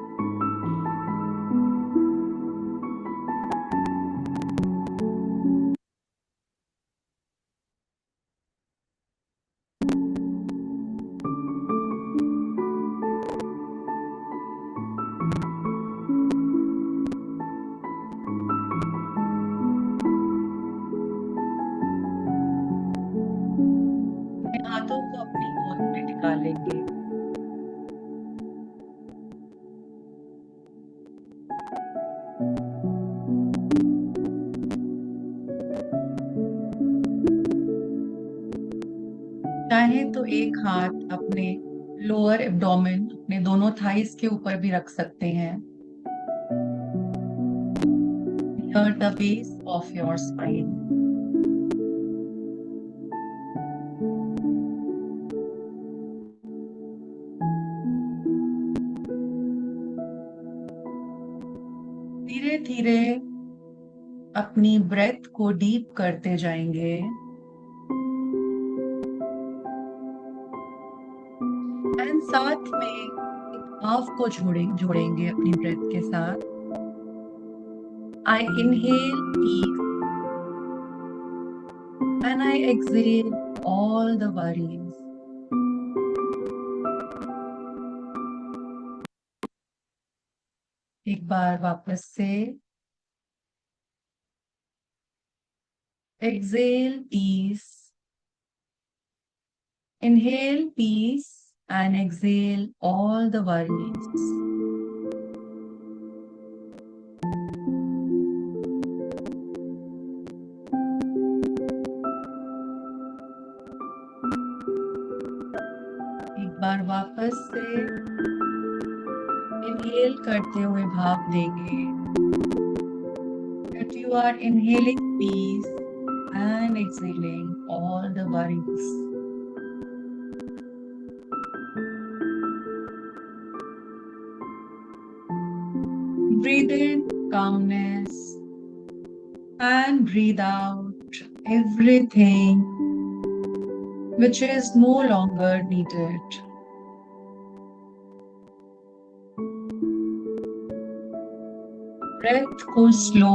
अपने हाथों को अपनी गोद में टिका लेंगे। चाहे तो एक हाथ अपने लोअर एब्डोमेन, अपने दोनों थाइस के ऊपर भी रख सकते हैं, near the base of your spine। धीरे धीरे अपनी ब्रेथ को डीप करते जाएंगे एंड साथ में भाव को जोड़ेंगे अपनी ब्रेथ के साथ। I inhale peace and I exhale all the worries। एक बार वापस से exhale peace, inhale peace and exhale all the worries. एक बार वापस से इनहेल करते हुए भाप देंगे that you are inhaling peace and exhaling all the worries. Breathe in calmness and breathe out everything which is no longer needed. Breath को slow,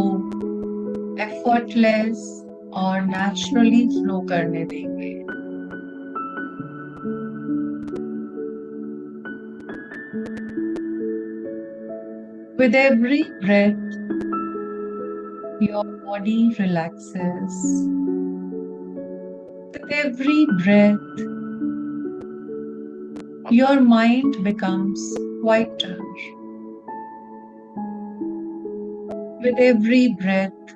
effortless और naturally flow करने देंगे। With every breath, your body relaxes. With every breath, your mind becomes quieter. With every breath,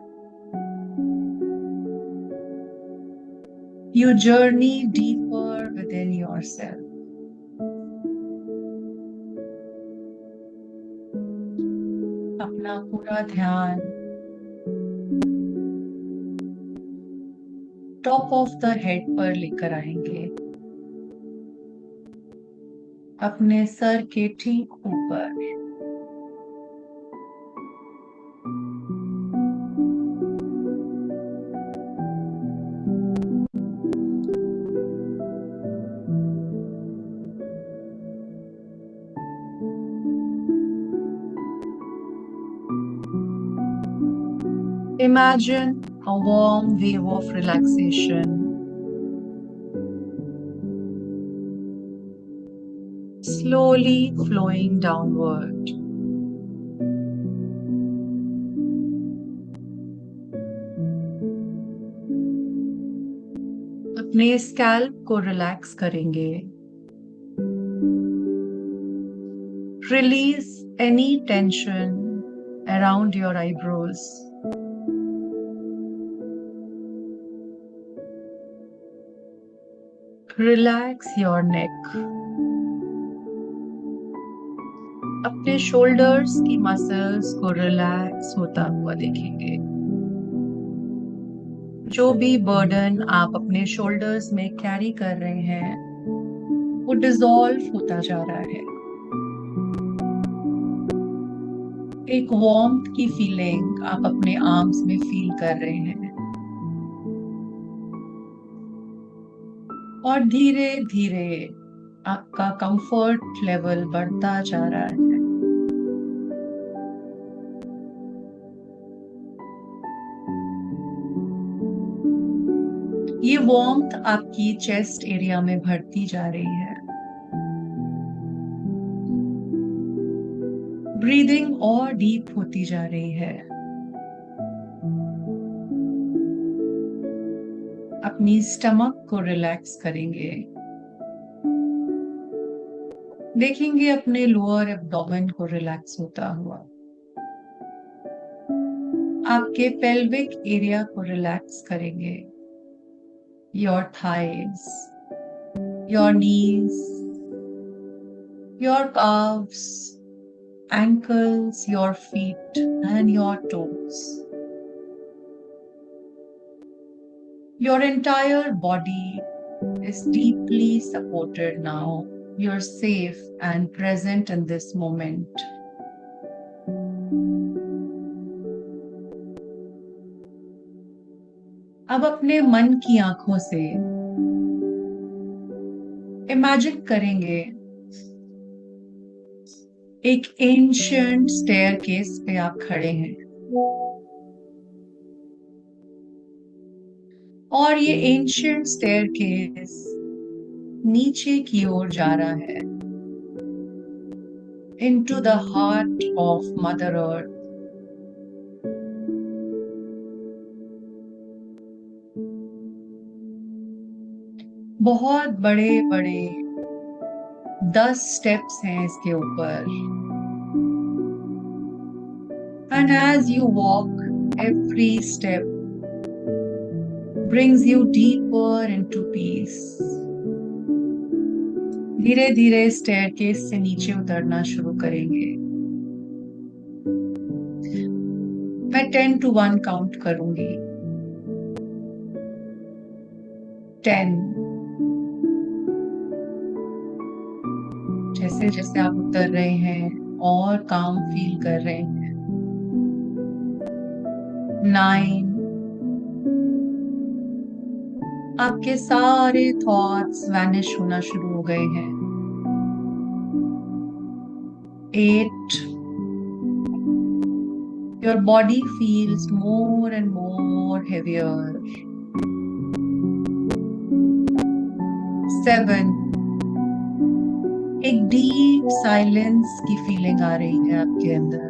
you journey deeper within yourself. अपना पूरा ध्यान top of the head पर लेकर आएंगे, अपने सर के ठीक ऊपर। Imagine a warm wave of relaxation slowly flowing downward. अपने स्कैल्प को रिलैक्स करेंगे। Release any tension around your eyebrows. Relax your neck. अपने शोल्डर्स की मसल्स को रिलैक्स होता हुआ देखेंगे। जो भी बर्डन आप अपने शोल्डर्स में कैरी कर रहे हैं वो डिसॉल्व होता जा रहा है। एक वार्मथ की फीलिंग आप अपने आर्म्स में फील कर रहे हैं और धीरे धीरे आपका कंफर्ट लेवल बढ़ता जा रहा है। ये वार्मथ आपकी चेस्ट एरिया में बढ़ती जा रही है। ब्रीदिंग और डीप होती जा रही है। अपनी स्टमक को रिलैक्स करेंगे। देखेंगे अपने लोअर एब्डोमेन को रिलैक्स होता हुआ। आपके पेल्विक एरिया को रिलैक्स करेंगे। Your thighs, your knees, your calves, ankles, your feet and your toes. Your entire body is deeply supported now. You're safe and present in this moment. अब अपने मन की आंखों से इमेजिन करेंगे एक एंशिएंट स्टेयरकेस पे आप खड़े हैं और ये एंशिएंट स्टेयरकेस नीचे की ओर जा रहा है into the heart of Mother Earth. बहुत बड़े बड़े 10 स्टेप्स हैं इसके ऊपर। And as you walk, every step brings you deeper into peace. धीरे धीरे स्टेयरकेस से नीचे उतरना शुरू करेंगे। मैं 10 to 1 काउंट करूंगी। 10। जैसे जैसे आप उतर रहे हैं और काम फील कर रहे हैं। 9। आपके सारे थॉट्स वैनिश होना शुरू हो गए हैं। 8। Your body feels more and more heavier. 7। एक डीप साइलेंस की फीलिंग आ रही है आपके अंदर।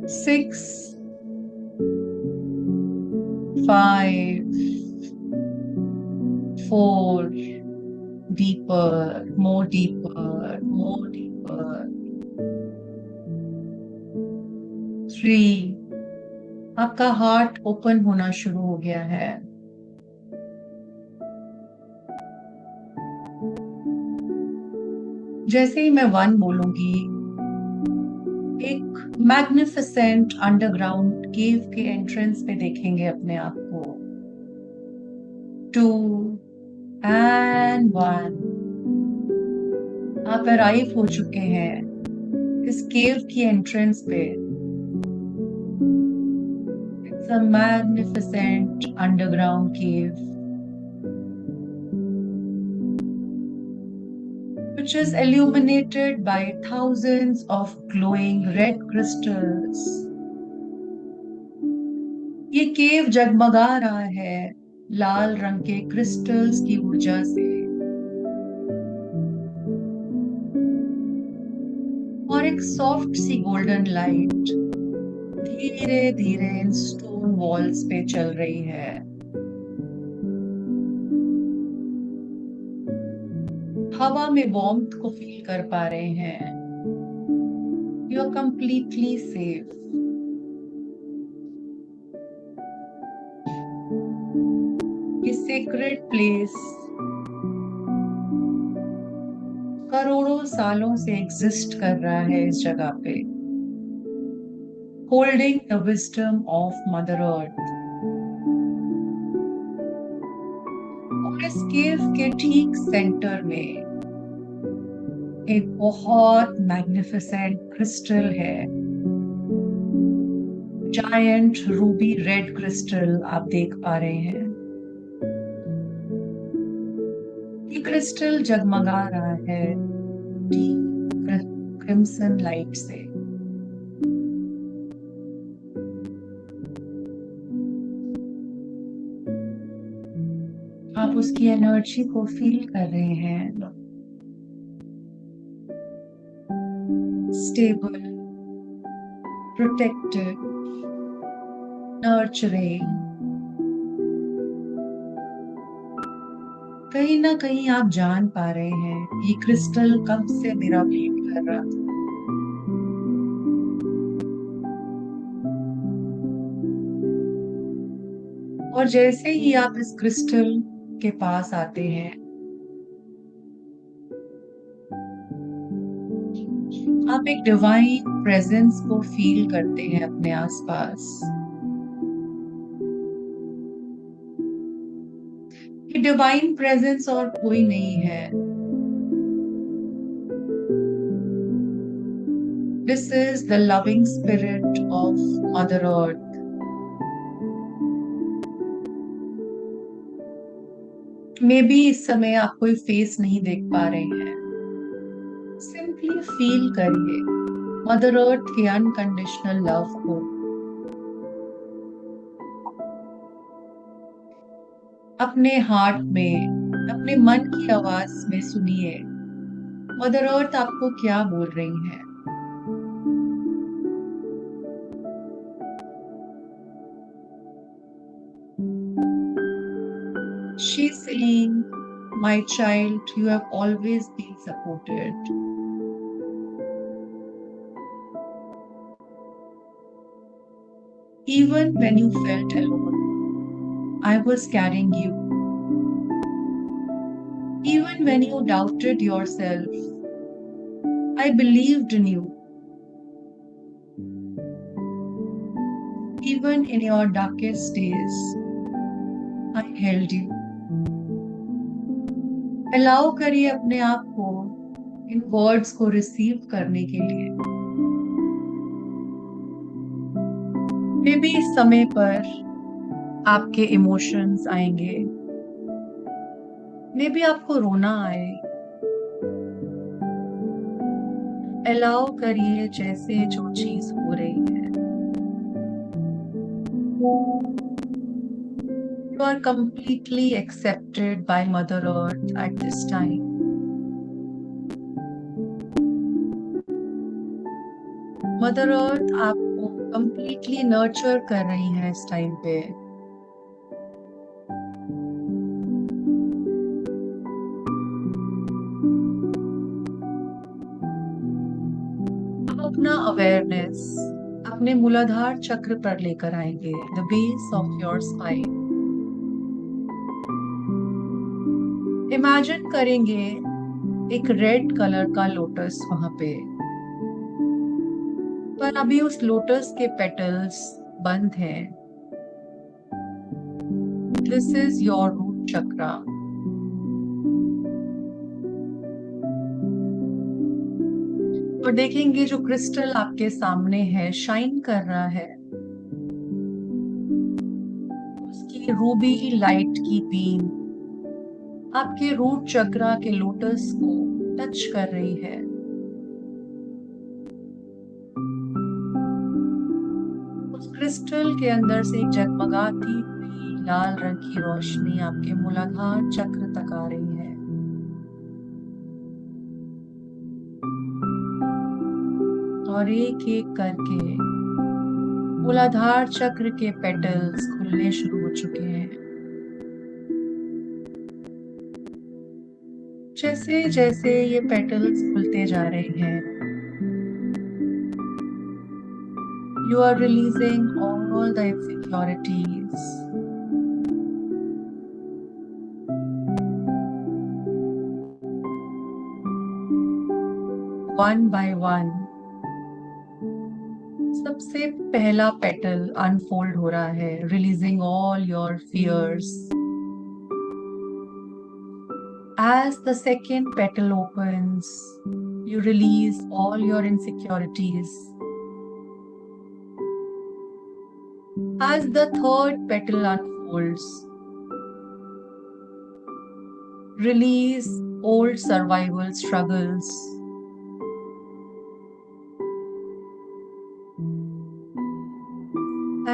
6। 5। 4। Deeper, more deeper, more deeper. 3। आपका हार्ट ओपन होना शुरू हो गया है। जैसे ही मैं 1 बोलूंगी, एक मैग्निफिसेंट अंडरग्राउंड केव के एंट्रेंस पे देखेंगे अपने आप को। 2 and 1। आप अराइव हो चुके हैं इस केव की एंट्रेंस पे। It's a magnificent underground cave which is illuminated by thousands of glowing red crystals. ये केव जगमगा रहा है लाल रंग के क्रिस्टल्स की ऊर्जा से। और एक सॉफ्ट सी गोल्डन लाइट धीरे धीरे इन स्टोन वॉल्स पे चल रही है। हवा में वार्मथ को फील कर पा रहे हैं। You are completely safe. ये सेक्रेड प्लेस करोड़ों सालों से एग्जिस्ट कर रहा है इस जगह पे, holding the wisdom of mother earth. और इस केव के ठीक सेंटर में एक बहुत मैग्निफिसेंट क्रिस्टल है। जायंट रूबी रेड क्रिस्टल आप देख पा रहे हैं। ये क्रिस्टल जगमगा रहा है डीप क्रिम्सन लाइट से। आप उसकी एनर्जी को फील कर रहे हैं। Stable, protected, nurturing. कहीं ना कहीं आप जान पा रहे हैं ये क्रिस्टल कब से मेरा वेट कर रहा था। और जैसे ही आप इस क्रिस्टल के पास आते हैं, आप एक डिवाइन प्रेजेंस को फील करते हैं अपने आसपास। ये डिवाइन प्रेजेंस और कोई नहीं है। This is the loving spirit of mother earth. May be इस समय आप कोई फेस नहीं देख पा रहे हैं। सिंपली फील करिए मदर अर्थ के अनकंडीशनल लव को। अपने हार्ट में, अपने मन की आवाज में सुनिए मदर अर्थ आपको क्या बोल रही है। She's saying My child, you have always been supported. Even when you felt alone, I was carrying you. Even when you doubted yourself, I believed in you. Even in your darkest days, I held you. Allow करिए अपने आप को इन words को receive करने के लिए। May be इस समय पर आपके इमोशंस आएंगे, मे बी आपको रोना आए। अलाउ करिए जैसे जो चीज हो रही है। You are completely accepted by Mother Earth at this time. Mother earth आपको कंप्लीटली नर्चर कर रही है इस टाइम पे। आप अपना अवेयरनेस अपने मूलाधार चक्र पर लेकर आएंगे, the base of your spine. Imagine करेंगे एक रेड कलर का लोटस वहां पे, पर अभी उस लोटस के पेटल्स बंद हैं। दिस इज योर रूट चक्रा। और देखेंगे जो क्रिस्टल आपके सामने है शाइन कर रहा है, उसकी रूबी लाइट की बीम आपके रूट चक्रा के लोटस को टच कर रही है। उस क्रिस्टल के अंदर से एक जगमगाती हुई लाल रंग की रोशनी आपके मूलाधार चक्र तक आ रही है। और एक एक करके मूलाधार चक्र के पेटल्स खुलने शुरू हो चुके हैं। जैसे जैसे ये पेटल्स खुलते जा रहे हैं, you are releasing all the insecurities. One by one, सबसे पहला पेटल अनफोल्ड हो रहा है, releasing all your fears. As the second petal opens, you release all your insecurities. As the third petal unfolds, release old survival struggles.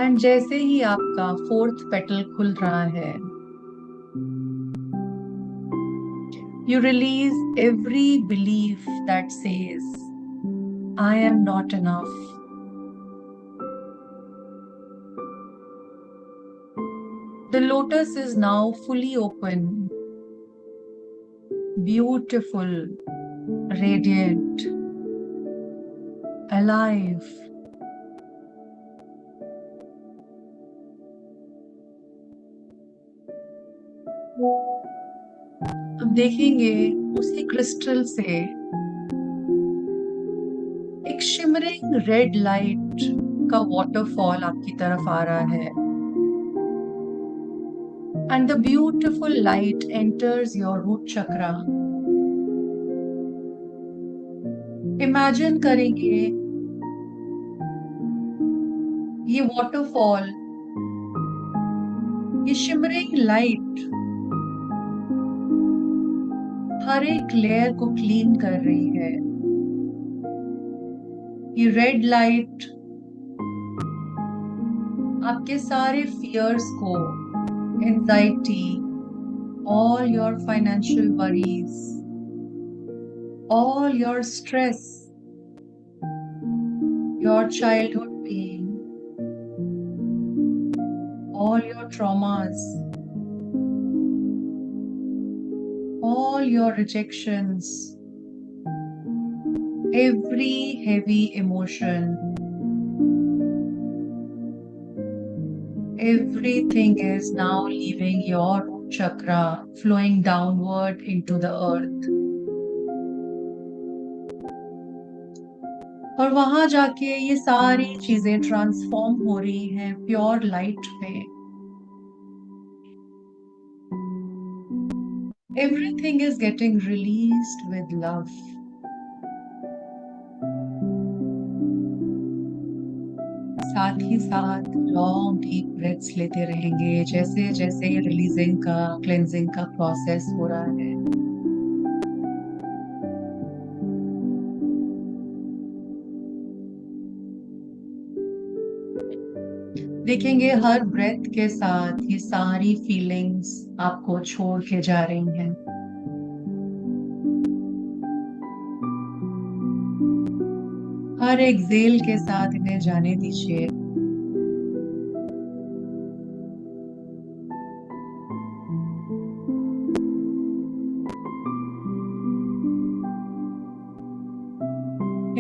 And जैसे ही आपका fourth petal खुल रहा है, you release every belief that says, I am not enough. The lotus is now fully open, beautiful, radiant, alive. अब देखेंगे उसी crystal से एक शिमरिंग रेड लाइट का वाटरफॉल आपकी तरफ आ रहा है। And the beautiful light enters your root chakra. Imagine करेंगे ये वाटरफॉल, ये शिमरिंग लाइट हर एक लेयर को क्लीन कर रही है। ये रेड लाइट आपके सारे फियर्स को, anxiety, all your financial worries, all your stress, your childhood pain, all your traumas, all your rejections, every heavy emotion, everything is now leaving your root chakra, flowing downward into the earth. और वहां जाके ये सारी चीजें transform हो रही हैं pure light में. Everything is getting released with love. साथ ही साथ लॉन्ग डीप ब्रेथ्स लेते रहेंगे जैसे जैसे ये रिलीजिंग का, क्लेंजिंग का प्रोसेस हो रहा है. देखेंगे हर ब्रेथ के साथ ये सारी फीलिंग्स आपको छोड़ के जा रही हैं. हर एक्सेल के साथ इन्हें जाने दीजिए.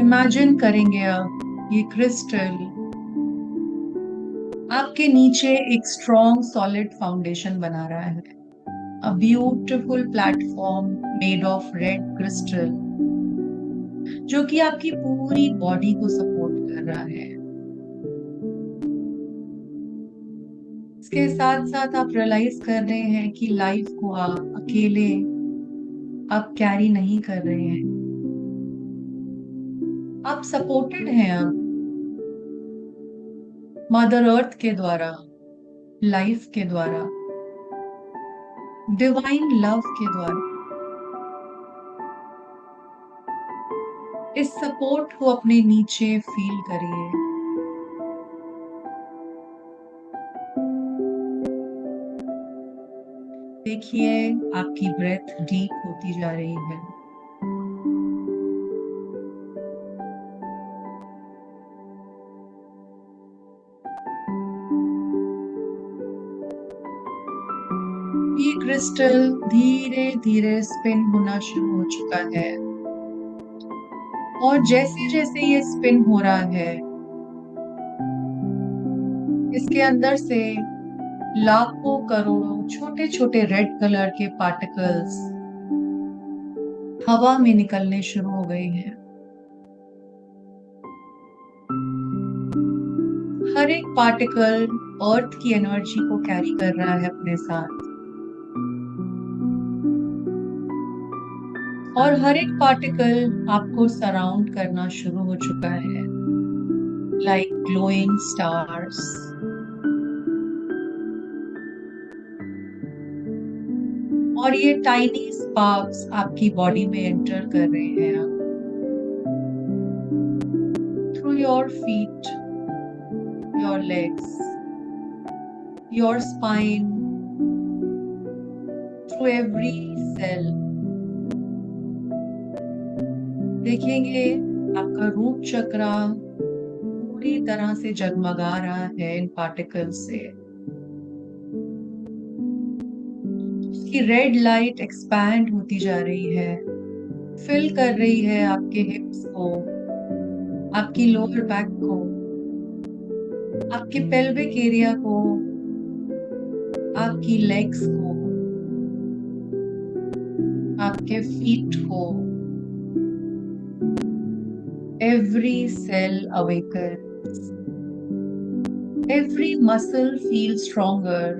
इमेजिन करेंगे अब ये क्रिस्टल आपके नीचे एक स्ट्रॉन्ग सॉलिड फाउंडेशन बना रहा है. A beautiful platform made of red crystal जो कि आपकी पूरी बॉडी को सपोर्ट कर रहा है. इसके साथ साथ आप रियलाइज कर रहे हैं कि लाइफ को आप अकेले आप कैरी नहीं कर रहे हैं. आप सपोर्टेड हैं अब मदर अर्थ के द्वारा, लाइफ के द्वारा, डिवाइन लव के द्वारा. इस सपोर्ट को अपने नीचे फील करिए. देखिए आपकी ब्रेथ डीप होती जा रही है. ये क्रिस्टल धीरे धीरे स्पिन होना शुरू हो चुका है और जैसे जैसे ये स्पिन हो रहा है इसके अंदर से लाखों करोड़ों छोटे छोटे रेड कलर के पार्टिकल्स हवा में निकलने शुरू हो गए हैं. हर एक पार्टिकल अर्थ की एनर्जी को कैरी कर रहा है अपने साथ और हर एक पार्टिकल आपको सराउंड करना शुरू हो चुका है लाइक ग्लोइंग स्टार्स. और ये टाइनी स्पार्क्स आपकी बॉडी में एंटर कर रहे हैं अब through your feet, your legs, your spine, through every cell. देखेंगे आपका रूट चक्रा पूरी तरह से जगमगा रहा है इन पार्टिकल्स से. की रेड लाइट एक्सपैंड होती जा रही है, फिल कर रही है आपके हिप्स को, आपकी लोअर बैक को, आपके पेल्विक एरिया को, आपकी लेग्स को, आपके फीट को. Every cell awakens, every muscle feels stronger.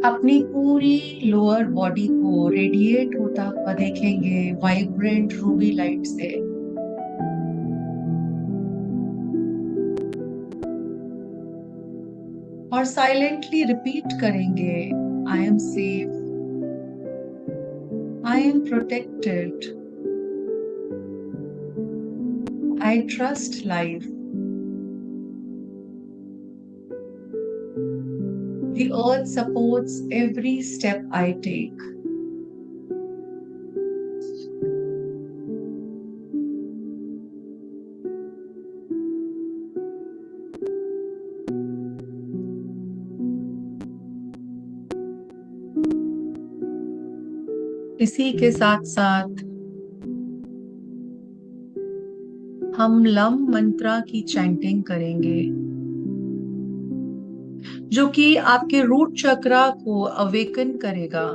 अपनी पूरी लोअर बॉडी को रेडिएट होता हुआ देखेंगे वाइब्रेंट रूबी लाइट से. और साइलेंटली रिपीट करेंगे I am safe, I am protected, I trust life. The earth supports every step I take. इसी के साथ साथ हम लम मंत्रा की चैंटिंग करेंगे, जो कि आपके रूट चक्रा को अवेकन करेगा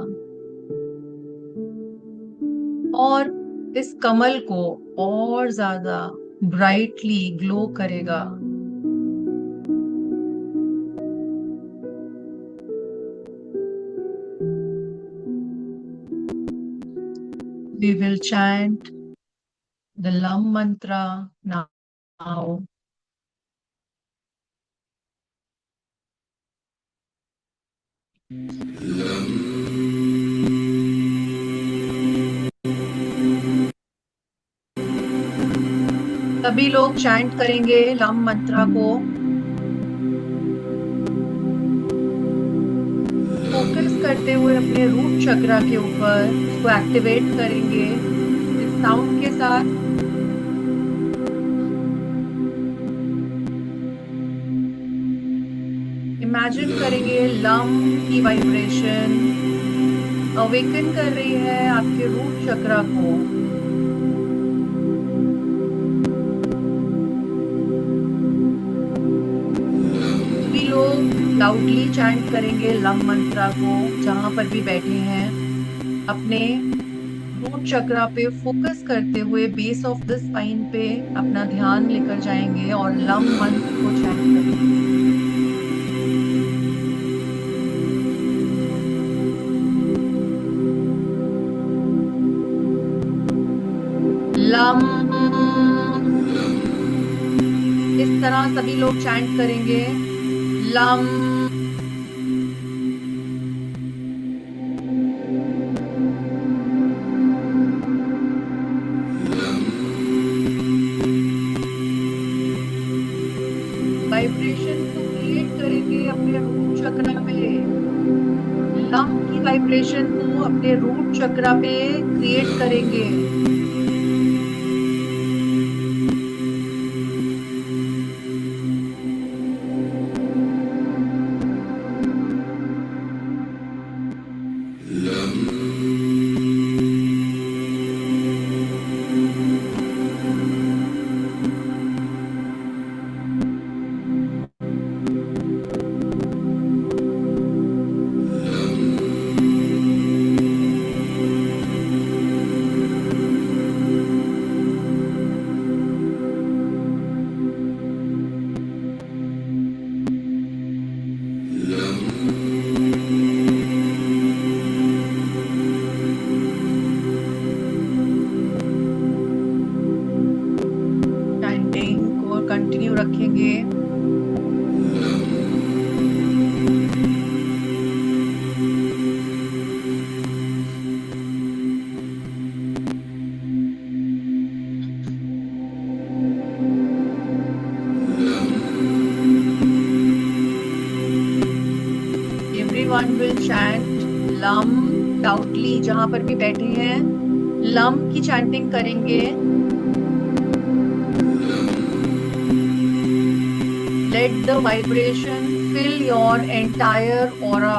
और इस कमल को और ज्यादा ब्राइटली ग्लो करेगा। We will chant the Lam mantra now. सभी लोग चैंट करेंगे लम मंत्रा को, फोकस करते हुए अपने रूट चक्रा के ऊपर उसको एक्टिवेट करेंगे इस साउंड के साथ। इमेजिन करेंगे लम की वाइब्रेशन अवेकन कर रही है आपके रूट चक्रा को। सभी लोग लाउडली चैंट करेंगे लम मंत्रा को, जहां पर भी बैठे हैं अपने रूट चक्रा पे फोकस करते हुए बेस ऑफ द स्पाइन पे अपना ध्यान लेकर जाएंगे और लम मंत्र को चैंट करेंगे। लम, इस तरह सभी लोग चैंट करेंगे लम। वाइब्रेशन को क्रिएट करेंगे अपने रूट चक्र पे, लम की वाइब्रेशन को अपने रूट चक्र पे क्रिएट करेंगे। चैंटिंग को कंटिन्यू रखेंगे। Everyone will chant lump loudly, जहां पर भी बैठे हैं लम की चैंटिंग करेंगे। Let the vibration fill your entire aura.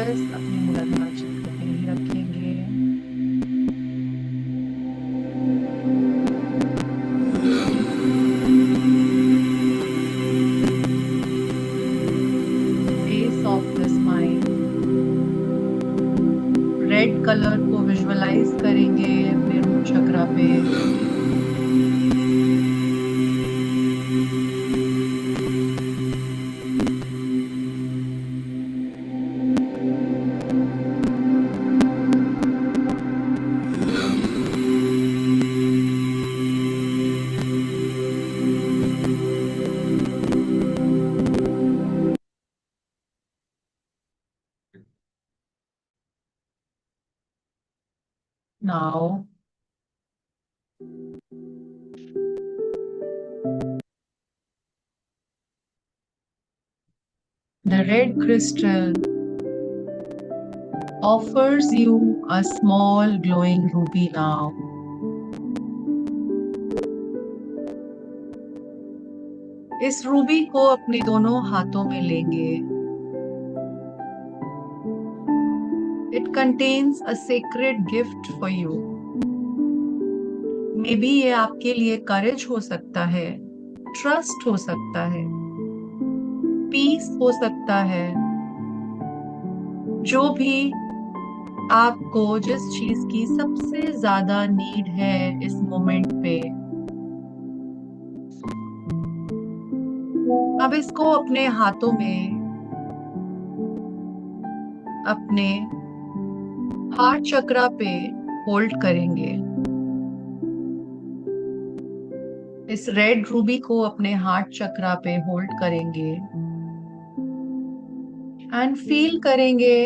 वापस अपने मूलाधार चक्र पे ही रखेंगे। Base of the spine, red colour को विजुअलाइज करेंगे अपने रूट चक्रा पे। Now, the red crystal offers you a small glowing ruby now. इस रूबी को अपने दोनों हाथों में लेंगे। It contains a sacred gift for you. May be ये आपके लिए करेज हो सकता है, ट्रस्ट हो सकता है, पीस हो सकता है, जो भी आपको जिस चीज की सबसे ज्यादा नीड है इस मोमेंट पे, अब इसको अपने हाथों में अपने हार्ट चक्रा पे होल्ड करेंगे। इस रेड रूबी को अपने हार्ट चक्रा पे होल्ड करेंगे एंड फील करेंगे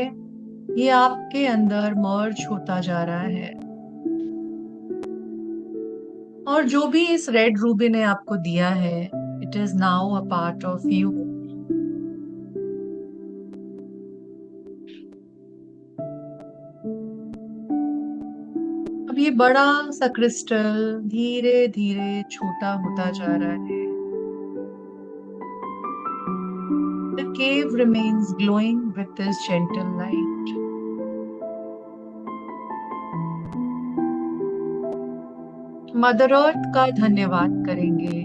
ये आपके अंदर मर्ज होता जा रहा है। और जो भी इस रेड रूबी ने आपको दिया है, it is now a part of you. अब ये बड़ा सा क्रिस्टल धीरे धीरे छोटा होता जा रहा है। The cave remains glowing with this gentle light. Mother earth का धन्यवाद करेंगे,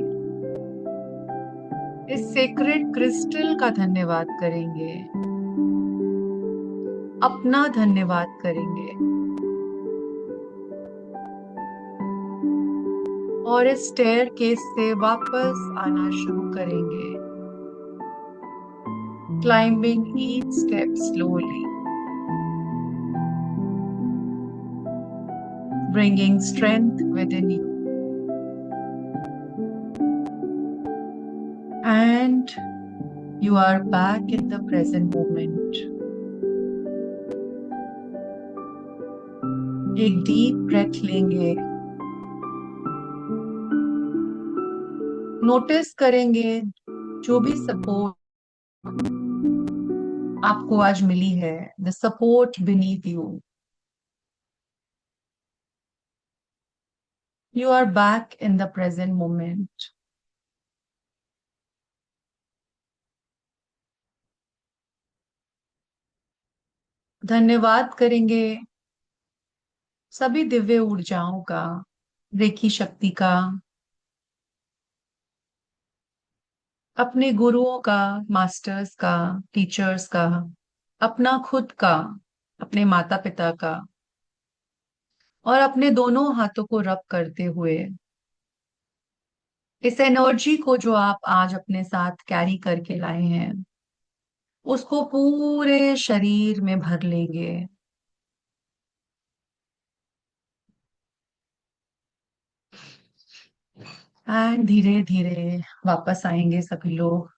इस सेक्रेड क्रिस्टल का धन्यवाद करेंगे, अपना धन्यवाद करेंगे और इस स्टेयर केस से वापस आना शुरू करेंगे। Climbing each step slowly, bringing strength within you. And you are back in the present moment. एक डीप ब्रेथ लेंगे, नोटिस करेंगे जो भी सपोर्ट आपको आज मिली है, the support beneath you. You are back in the present moment. धन्यवाद करेंगे सभी दिव्य ऊर्जाओं का, रेकी शक्ति का, अपने गुरुओं का, मास्टर्स का, टीचर्स का, अपना खुद का, अपने माता पिता का, और अपने दोनों हाथों को रब करते हुए इस एनर्जी को जो आप आज अपने साथ कैरी करके लाए हैं, उसको पूरे शरीर में भर लेंगे। एंड धीरे धीरे वापस आएंगे सभी लोग।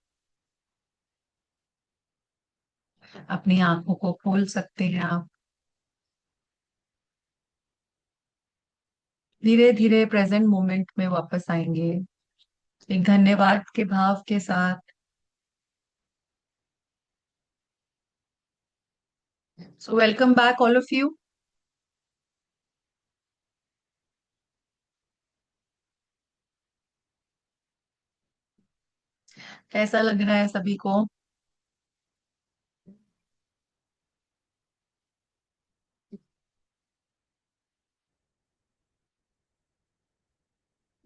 अपनी आंखों को खोल सकते हैं आप। धीरे धीरे प्रेजेंट मोमेंट में वापस आएंगे एक धन्यवाद के भाव के साथ। So welcome back all of you. कैसा लग रहा है सभी को?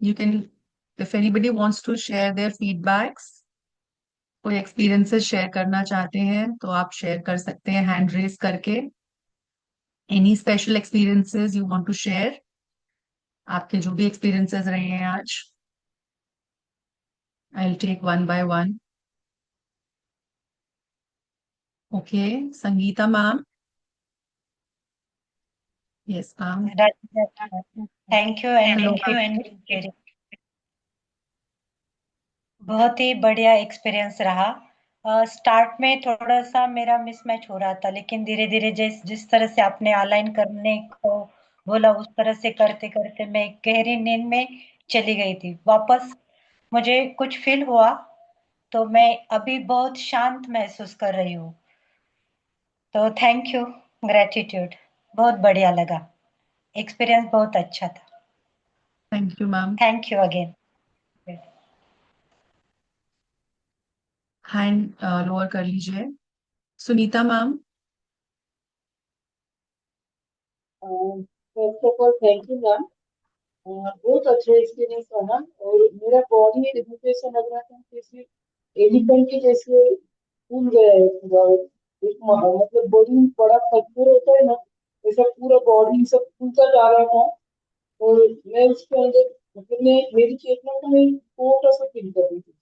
You can, if anybody wants to share their feedbacks, कोई एक्सपीरियंसेस शेयर करना चाहते हैं तो आप शेयर कर सकते हैं हैंड रेस करके. Any special experiences you want to share, आपके जो भी एक्सपीरियंसेस रहे हैं आज. I will take one by one. Okay, Sangeeta ma'am. Yes ma'am. Thank you and hello. बहुत ही बढ़िया एक्सपीरियंस रहा. स्टार्ट में थोड़ा सा मेरा मिसमैच हो रहा था, लेकिन धीरे धीरे जिस जिस तरह से आपने अलाइन करने को बोला, उस तरह से करते करते मैं एक गहरी नींद में चली गई थी. वापस मुझे कुछ फील हुआ तो मैं अभी बहुत शांत महसूस कर रही हूँ. तो थैंक यू, ग्रेटिट्यूड. बहुत बढ़िया लगा, एक्सपीरियंस बहुत अच्छा था. Thank you ma'am. Thank you again. Hand lower कर लीजिए. Sunita ma'am. First of all thank you ma'am. बहुत अच्छा एक्सपीरियंस रहा और मेरा बॉडी एकदम ऐसा लग रहा था जैसे एलिफेंट के जैसे फूल गया है पूरा. एक मतलब बॉडी में बड़ा पत्थर होता है ना, ऐसा पूरा बॉडी सब फूलता जा रहा था. और मैं उसके अंदर मतलब मैं मेरी चेतना को मैं छोटा सा फील कर रही थी.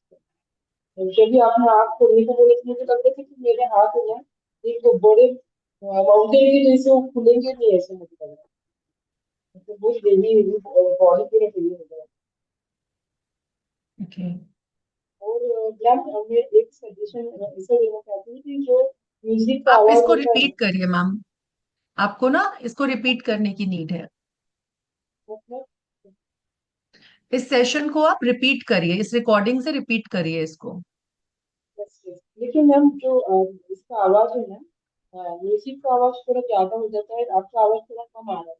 और जब भी आपने आँख खोलने को बोले तो मुझे लग रहा था कि मेरे हाथ है ना एक तो बड़े माउंटेन के जैसे वो खुलेंगे नहीं, ऐसे मुझे लग रहा है. तो बहुत हेवी हेवी बॉडी पूरा हेवी हो गया. ओके. और मैम मैं एक सजेशन ऐसा देना चाहती हूँ कि जो म्यूजिक का आप आवाज इसको होता है रिपीट करिए मैम. आपको ना इसको रिपीट करने की नीड है. मतलब इस सेशन को आप रिपीट करिए, इस रिकॉर्डिंग से रिपीट करिए इसको. लेकिन मैम जो इसका आवाज है ना, म्यूजिक का आवाज थोड़ा ज्यादा हो जाता है, आपका आवाज थोड़ा कम आ रहा है.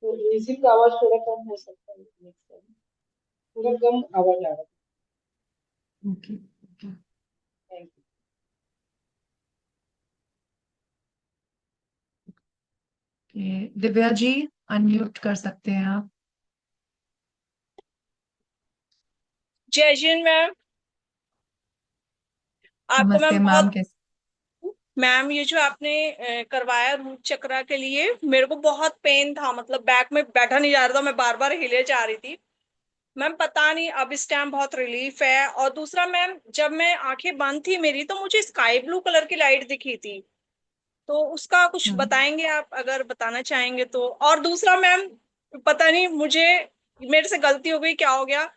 तो म्यूजिक का आवाज थोड़ा कम हो सकता है नेक्स्ट टाइम. थोड़ा कम आवाज आ रहा है. Okay. Thank you. Divya ji, unmute कर सकते हैं आप. जय जिन मैम, आपको नमस्ते मैम मैम, बहुत. कैसे? मैम ये जो आपने करवाया रूट चक्रा के लिए, मेरे को बहुत पेन था, मतलब बैक में बैठा नहीं जा रहा था, मैं बार बार हिले जा रही थी. मैम पता नहीं, अब इस टाइम बहुत रिलीफ है. और दूसरा मैम, जब मैं आंखें बंद थी मेरी, तो मुझे स्काई ब्लू कलर की लाइट दिखी थी. तो उसका कुछ हम्म. बताएंगे आप, अगर बताना चाहेंगे तो. और दूसरा मैम, पता नहीं मुझे, मेरे से गलती हो गई, क्या हो गया,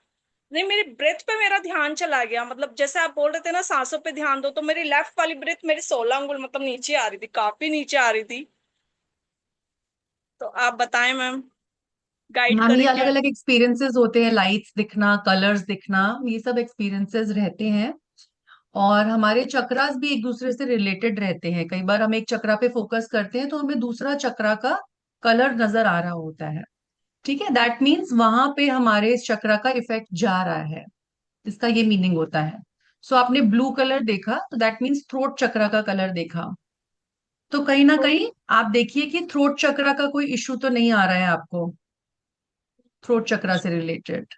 नहीं मेरी ब्रेथ पे मेरा ध्यान चला गया. मतलब जैसे आप बोल रहे थे ना सांसों पे ध्यान दो, तो मेरी लेफ्ट वाली ब्रेथ मेरी 16 अंगुल मतलब नीचे आ रही थी, काफी नीचे आ रही थी. तो आप बताएं मैम, गाइड मैम, ये करें अलग क्या. अलग एक्सपीरियंसेस होते हैं. लाइट्स दिखना, कलर्स दिखना, ये सब एक्सपीरियंसेस रहते हैं. और हमारे चक्रास भी एक दूसरे से रिलेटेड रहते हैं. कई बार हम एक चक्रा पे फोकस करते हैं तो हमें दूसरा चक्रा का कलर नजर आ रहा होता है. ठीक है, दैट मीन्स वहां पे हमारे इस चक्रा का इफेक्ट जा रहा है. इसका ये मीनिंग होता है. सो आपने ब्लू कलर देखा तो दैट मीन्स थ्रोट चक्रा का कलर देखा. तो कहीं ना कहीं आप देखिए कि थ्रोट चक्रा का कोई इश्यू तो नहीं आ रहा है आपको, थ्रोट चक्रा से रिलेटेड.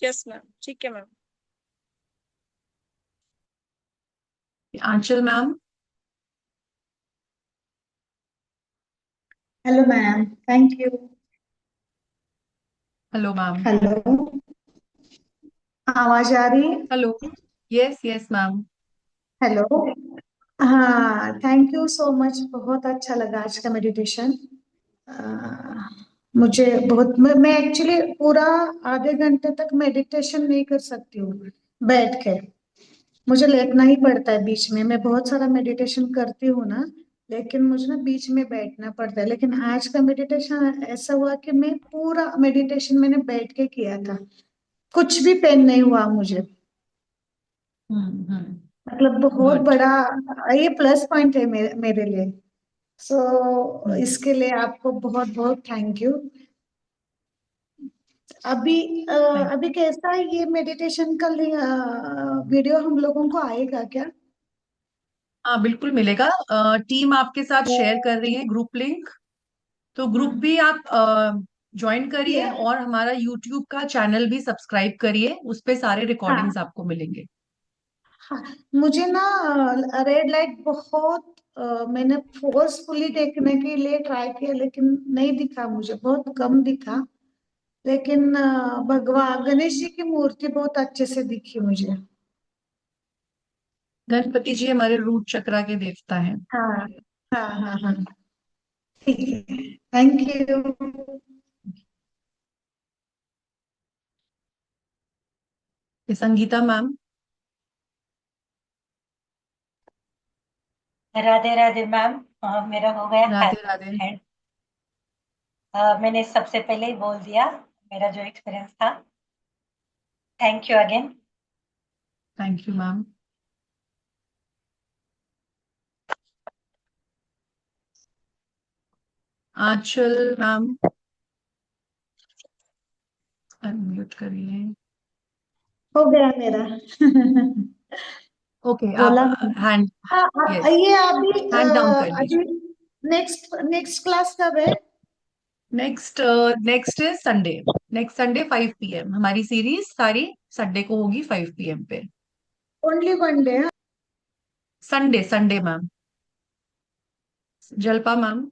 यस मैम, ठीक है ma'am. Anchal ma'am. Hello ma'am, thank you. Hello ma'am. Hello, आवाज आ रही है? Hello. Yes yes ma'am. Hello. हाँ, थैंक यू सो मच. बहुत अच्छा लगा आज का मेडिटेशन. मुझे बहुत, मैं एक्चुअली पूरा आधे घंटे तक मेडिटेशन नहीं कर सकती हूँ बैठ के. मुझे लेटना ही पड़ता है बीच में. मैं बहुत सारा मेडिटेशन करती हूँ ना, लेकिन मुझे ना बीच में बैठना पड़ता है. लेकिन आज का मेडिटेशन ऐसा हुआ कि मैं पूरा मेडिटेशन मैंने बैठ के किया था. कुछ भी पेन नहीं हुआ मुझे. हम्म. मतलब बहुत गुड. बड़ा ये प्लस पॉइंट है मेरे लिए. सो हम्म. इसके लिए आपको बहुत बहुत थैंक यू. अभी थैंक. अभी कैसा है ये मेडिटेशन का वीडियो हम लोगों को आएगा क्या? हाँ बिल्कुल मिलेगा. टीम आपके साथ शेयर कर रही है ग्रुप लिंक. तो ग्रुप भी आप ज्वाइन करिए Yeah. और हमारा यूट्यूब का चैनल भी सब्सक्राइब करिए, उस पे सारे हाँ रिकॉर्डिंग्स आपको मिलेंगे। हाँ, मुझे ना रेड लाइट बहुत मैंने फोर्सफुली देखने के लिए ट्राई किया, लेकिन नहीं दिखा, मुझे बहुत कम दिखा। लेकिन भगवान गणेश जी की मूर्ति बहुत अच्छे से दिखी मुझे। गणपति जी हमारे रूट चक्रा के देवता हैं। हाँ हाँ हाँ हाँ, ठीक है, थैंक यू। ये संगीता मैम। राधे राधे मैम। मेरा हो गया राधे राधे। हैंड। मैंने सबसे पहले ही बोल दिया मेरा जो एक्सपीरियंस था। Thank you again. Thank you ma'am. Anchal ma'am, unmute करिए। हो गया मेरा। ओके, आप बोला मैंने। हैंड, हाँ यस, ये अभी हैंड डाउन कर अभी दीजिए। नेक्स्ट नेक्स्ट क्लास कब है? Next next is Sunday. Next Sunday 5 PM हमारी सीरीज सारी संडे को होगी 5 PM पे। Only one day? Sunday Sunday ma'am. जल्पा ma'am.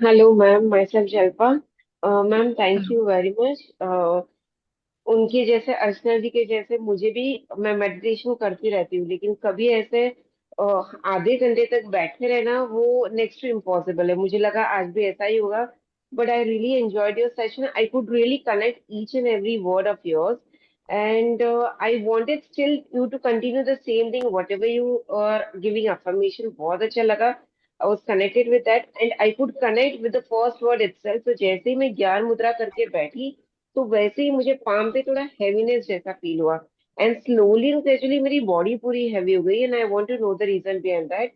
Hello, ma'am. Myself Jalpa. Ma'am, thank hello. you very much. उनके जैसे अर्चना जी के जैसे मुझे भी, मैं मेडिटेशन करती रहती हूँ, लेकिन कभी ऐसे आधे घंटे तक बैठे रहना वो नेक्स्ट टू इम्पॉसिबल है। मुझे लगा आज भी ऐसा ही होगा, but I really enjoyed your session. I could really connect each and every word of yours, and I wanted still you to continue the same thing, whatever you are giving affirmation. बहुत अच्छा लगा. I was connected with that, and I could connect with the first word itself. तो जैसे ही मैं ज्ञान मुद्रा करके बैठी, तो वैसे ही मुझे पाम पे थोड़ा हैवीनेस जैसा फील हुआ, एंड स्लोली ग्रेजुअली मेरी बॉडी पूरी हैवी हो गई, and I want to know the reason behind that.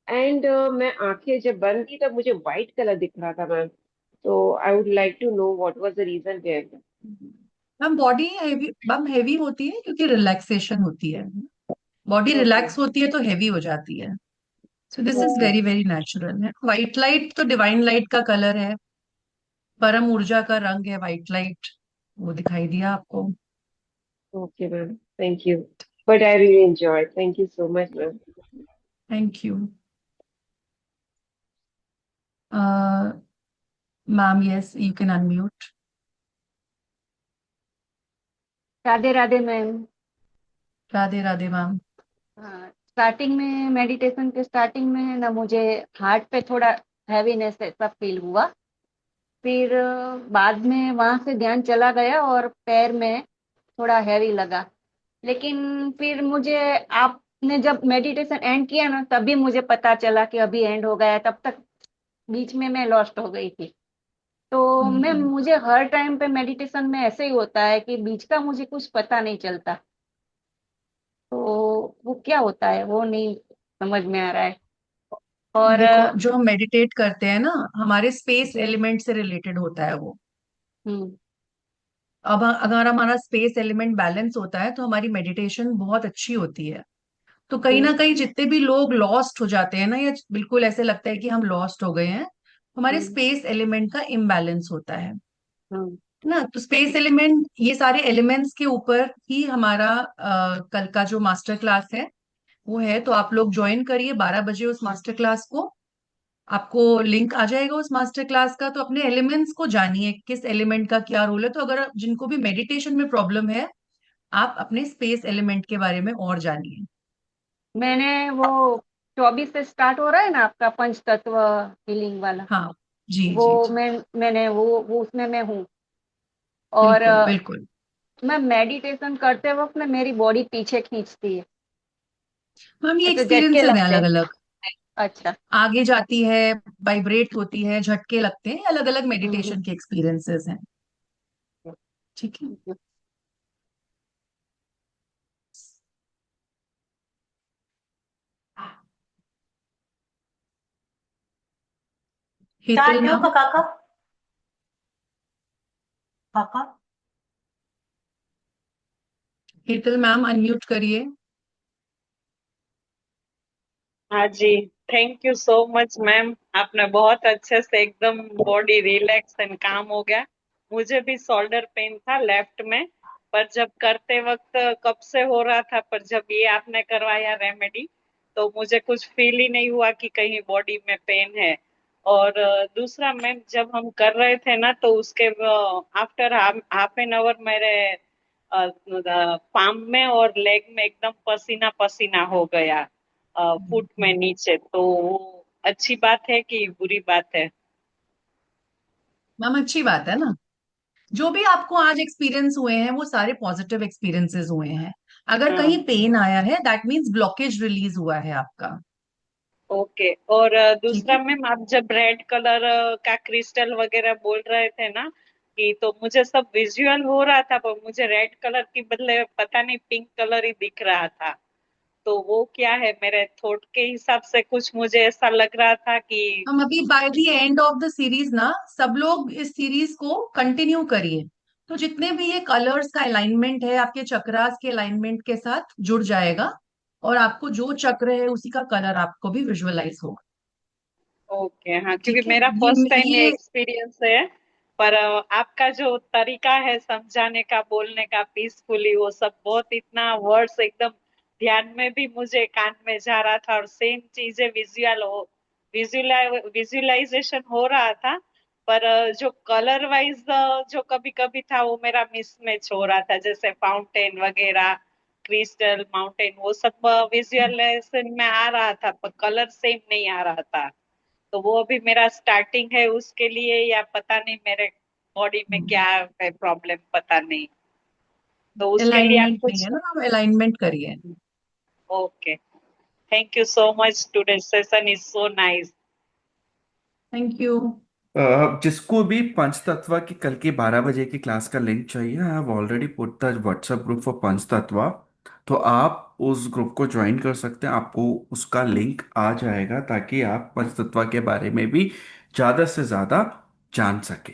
And मैं आंखें जब बंद की तब मुझे व्हाइट कलर दिख रहा था, मैम. तो I would like to know what was the reason behind that. Ma'am body heavy, ma'am heavy होती है क्योंकि रिलैक्सेशन होती है। Body okay. रिलैक्स होती है तो हैवी हो जाती है। सो this is okay. Very very natural है। व्हाइट लाइट तो डिवाइन लाइट का कलर है, परम ऊर्जा का रंग है व्हाइट लाइट, वो दिखाई दिया आपको। Okay ma'am, thank you. But I really enjoy. Thank you so much, ma'am. Thank you ma'am. Yes, you can unmute. Radhe Radhe ma'am. Radhe Radhe ma'am. हाँ, स्टार्टिंग में मेडिटेशन के स्टार्टिंग में है ना, मुझे हार्ट पे थोड़ा हैवीनेस ऐसा फील हुआ। फिर बाद में वहां से ध्यान चला गया और पैर में थोड़ा हैवी लगा। लेकिन फिर मुझे आपने जब मेडिटेशन एंड किया ना, तभी मुझे पता चला कि अभी एंड हो गया है। तब तक बीच में मैं लॉस्ट हो गई थी। तो मैं हम्म। मुझे हर टाइम पे मेडिटेशन में ऐसे ही होता है कि बीच का मुझे कुछ पता नहीं चलता। तो वो क्या होता है वो नहीं समझ में आ रहा है। और देखो, जो हम मेडिटेट करते हैं ना, हमारे स्पेस जी। एलिमेंट से रिलेटेड होता है वो। हम्म। अब अगर हमारा स्पेस एलिमेंट बैलेंस होता है तो हमारी मेडिटेशन बहुत अच्छी होती है। तो कहीं ना जी। कहीं जितने भी लोग लॉस्ट हो जाते हैं ना, या बिल्कुल ऐसे लगता है कि हम लॉस्ट हो गए हैं, हमारे हम्म। स्पेस एलिमेंट का इम्बैलेंस होता है हम्म। ना। तो स्पेस एलिमेंट, ये सारे एलिमेंट्स के ऊपर ही हमारा कल का जो मास्टर क्लास है वो है। तो आप लोग ज्वाइन करिए 12 बजे उस मास्टर क्लास को। आपको लिंक आ जाएगा उस मास्टर क्लास का। तो अपने एलिमेंट्स को जानिए, किस एलिमेंट का क्या रोल है। तो अगर जिनको भी मेडिटेशन में प्रॉब्लम है, आप अपने स्पेस एलिमेंट के बारे में और जानिए। मैंने वो 24 से स्टार्ट हो रहा है ना आपका पंच तत्व हीलिंग वाला। हाँ जी वो जी जी, मैंने वो उसमें मैं हूँ। और बिल्कुल बिल्कुल। मैं मेडिटेशन करते वक्त ना मेरी बॉडी पीछे खींचती है। मैम ये ऐसे झटके एक्सपीरियंसेस हैं लगते अलग हैं। अलग। अच्छा। आगे जाती है, वाइब्रेट होती है, झटके लगते हैं, अलग अलग हम्म। मेडिटेशन के एक्सपीरियंसेस हैं। ठीक है। हेतल स्टार्ट नहीं मैम। होगा काका? काका? हेतल मैम अनम्यूट करिए। हाँ जी. Thank you so much ma'am, आपने बहुत अच्छे से एकदम बॉडी रिलैक्स एंड काम हो गया। मुझे भी शोल्डर पेन था लेफ्ट में, पर जब करते वक्त कब से हो रहा था, पर जब ये आपने करवाया रेमेडी तो मुझे कुछ फील ही नहीं हुआ कि कहीं बॉडी में पेन है। और दूसरा मैम, जब हम कर रहे थे ना तो उसके आफ्टर हाफ एन आवर मेरे पाम में और लेग में एकदम पसीना पसीना हो गया, फुट में नीचे। तो वो अच्छी बात है कि बुरी बात है? मैम अच्छी बात है ना। जो भी आपको आज एक्सपीरियंस हुए हैं वो सारे पॉजिटिव एक्सपीरियंसेस हुए हैं। अगर हाँ, कहीं पेन आया है दैट मीन्स ब्लॉकेज रिलीज हुआ है आपका। ओके। और ठीक दूसरा है। मैम, आप जब रेड कलर का क्रिस्टल वगैरह बोल रहे थे ना, कि तो मुझे सब विजुअल हो रहा था, पर मुझे रेड कलर की बदले पता नहीं पिंक कलर ही दिख रहा था। तो वो क्या है? मेरे थॉट के हिसाब से कुछ मुझे ऐसा लग रहा था कि हम अभी by the end of the series ना, सब लोग इस सीरीज को कंटिन्यू करिए। तो जितने भी ये कलर्स का अलाइनमेंट है आपके चक्रास के अलाइनमेंट के साथ जुड़ जाएगा, और आपको जो चक्र है उसी का कलर आपको भी विजुअलाइज होगा। ओके, हाँ, क्योंकि ठीक है। मेरा फर्स्ट टाइम ये ये एक्सपीरियंस है। पर आपका जो तरीका है समझाने का, बोलने का पीसफुली, वो सब बहुत, इतना वर्ड्स एकदम ध्यान में भी मुझे कान में जा रहा था, और सेम चीजें विजुअलाइजेशन हो रहा था। पर जो कलर वाइज जो कभी कभी था वो मेरा मिसमैच हो रहा था, जैसे फाउंटेन वगैरह, क्रिस्टल माउंटेन, वो सब विजुअलाइजेशन में आ रहा था, पर कलर सेम नहीं आ रहा था। तो वो अभी मेरा स्टार्टिंग है उसके लिए, या पता नहीं मेरे बॉडी में क्या है प्रॉब्लम, पता नहीं। तो उसके लिए आप अलाइनमेंट नहीं कुछ। है ना, आप अलाइनमेंट करिए। Okay, thank you so much, today session is so nice. Thank you. जिसको भी पंचतत्व की कल की 12 बजे की क्लास का लिंक चाहिए, I have already put the WhatsApp group for पंचतत्व। तो आप उस ग्रुप को ज्वाइन कर सकते हैं, आपको उसका लिंक आ जाएगा ताकि आप पंचतत्व के बारे में भी ज़्यादा से ज़्यादा जान सके।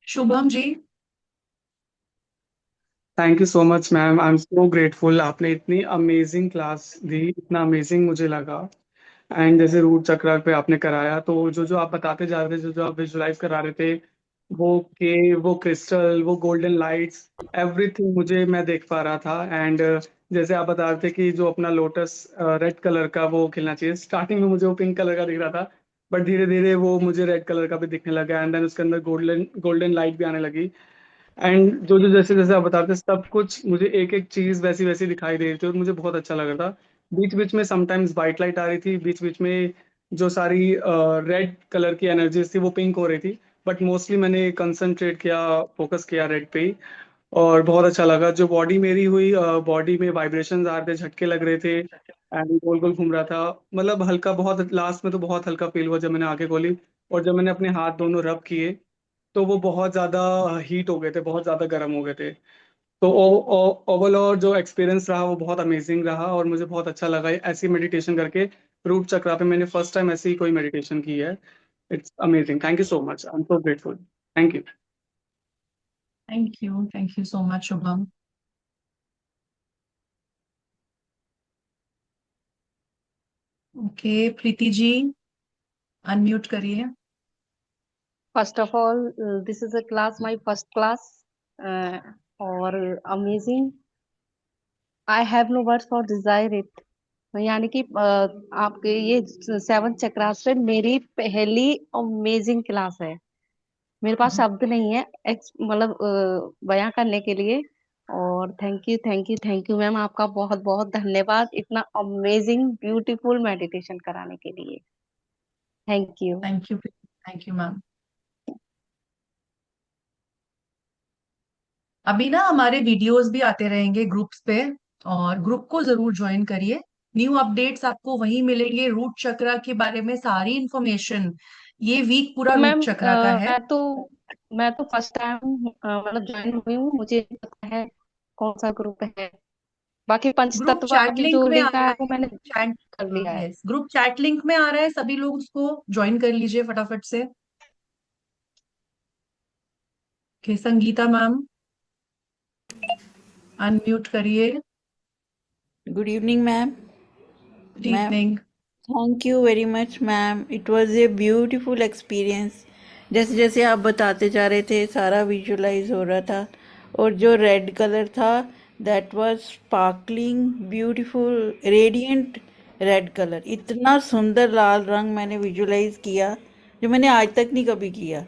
Shubham ji. Thank you so much ma'am, I am so grateful. आपने इतनी अमेजिंग क्लास दी, इतना अमेजिंग मुझे लगा। एंड जैसे रूट चक्र पे आपने कराया, तो जो जो आप बताते जा रहे थे, जो जो आप विजुलाइज करा रहे थे, वो के वो क्रिस्टल, वो गोल्डन लाइट्स, एवरीथिंग मुझे मैं देख पा रहा था। एंड जैसे आप बता रहे थे कि जो अपना लोटस रेड कलर का वो खिलना चाहिए, स्टार्टिंग में मुझे वो पिंक कलर का दिख रहा था, बट धीरे धीरे वो मुझे रेड कलर का भी दिखने लगा, एंड देन उसके अंदर गोल्डन गोल्डन लाइट भी आने लगी। एंड जो जो जैसे जैसे आप बताते सब कुछ मुझे एक एक चीज वैसी वैसी दिखाई दे रही थी, और मुझे बहुत अच्छा लग रहा था। बीच बीच में समटाइम्स वाइट लाइट आ रही थी, बीच बीच में जो सारी रेड कलर की एनर्जीज थी वो पिंक हो रही थी, बट मोस्टली मैंने कंसंट्रेट किया, फोकस किया रेड पे ही। और बहुत अच्छा लगा। जो बॉडी मेरी हुई, बॉडी में वाइब्रेशंस आ रहे थे, झटके लग रहे थे, एंड गोल गोल घूम रहा था। मतलब हल्का, बहुत लास्ट में तो बहुत हल्का फील हुआ जब मैंने आंखें खोली, और जब मैंने अपने हाथ दोनों रब किए, तो वो बहुत ज्यादा हीट हो गए थे, बहुत ज्यादा गर्म हो गए थे। तो ओवरऑल जो एक्सपीरियंस रहा वो बहुत अमेजिंग रहा, और मुझे बहुत अच्छा लगा ऐसी मेडिटेशन करके। रूट चक्रा पे मैंने फर्स्ट टाइम ऐसी कोई मेडिटेशन की है। It's amazing, thank you so much, I am so grateful. Thank you. Thank you so much Shubham. Okay, Preeti ji unmute करिए। First of all, this is a class, my first class, or amazing. I have no words for desire it. यानी कि आपके ये 7 चक्रास से मेरी पहली amazing class है। मेरे पास शब्द नहीं है मतलब बयां करने के लिए। और थैंक यू मैम, आपका बहुत बहुत धन्यवाद इतना अमेजिंग ब्यूटीफुल मेडिटेशन कराने के लिए। Thank you. Thank you ma'am. अभी ना हमारे वीडियोस भी आते रहेंगे ग्रुप्स पे, और ग्रुप को जरूर ज्वाइन करिए। न्यू अपडेट्स आपको वहीं मिलेंगे, रूट चक्रा के बारे में सारी इंफॉर्मेशन। ये वीक पूरा मैम रूट चक्रा का है। मैं तो फर्स्ट टाइम मतलब ज्वाइन हुई हूँ, मुझे नहीं पता है कौन सा ग्रुप है। बाकी ग्रुप पंचतत्व चैट की लिंक जो में आ लिंक रहा आया वो है। मैंने चैट कर लिया है। यस, ग्रुप चैट लिंक में आ रहा है, सभी लोग उसको ज्वाइन कर लीजिए फटाफट से। ओके, संगीता मैम अनम्यूट करिए। Good evening, ma'am. Good Ma'am, evening. thank you very much, ma'am. It was a beautiful experience. जैसे जैसे आप बताते जा रहे थे सारा विजुलाइज हो रहा था, और जो रेड कलर था that was sparkling beautiful radiant red colour. इतना सुंदर लाल रंग मैंने विजुलाइज किया जो मैंने आज तक नहीं कभी किया।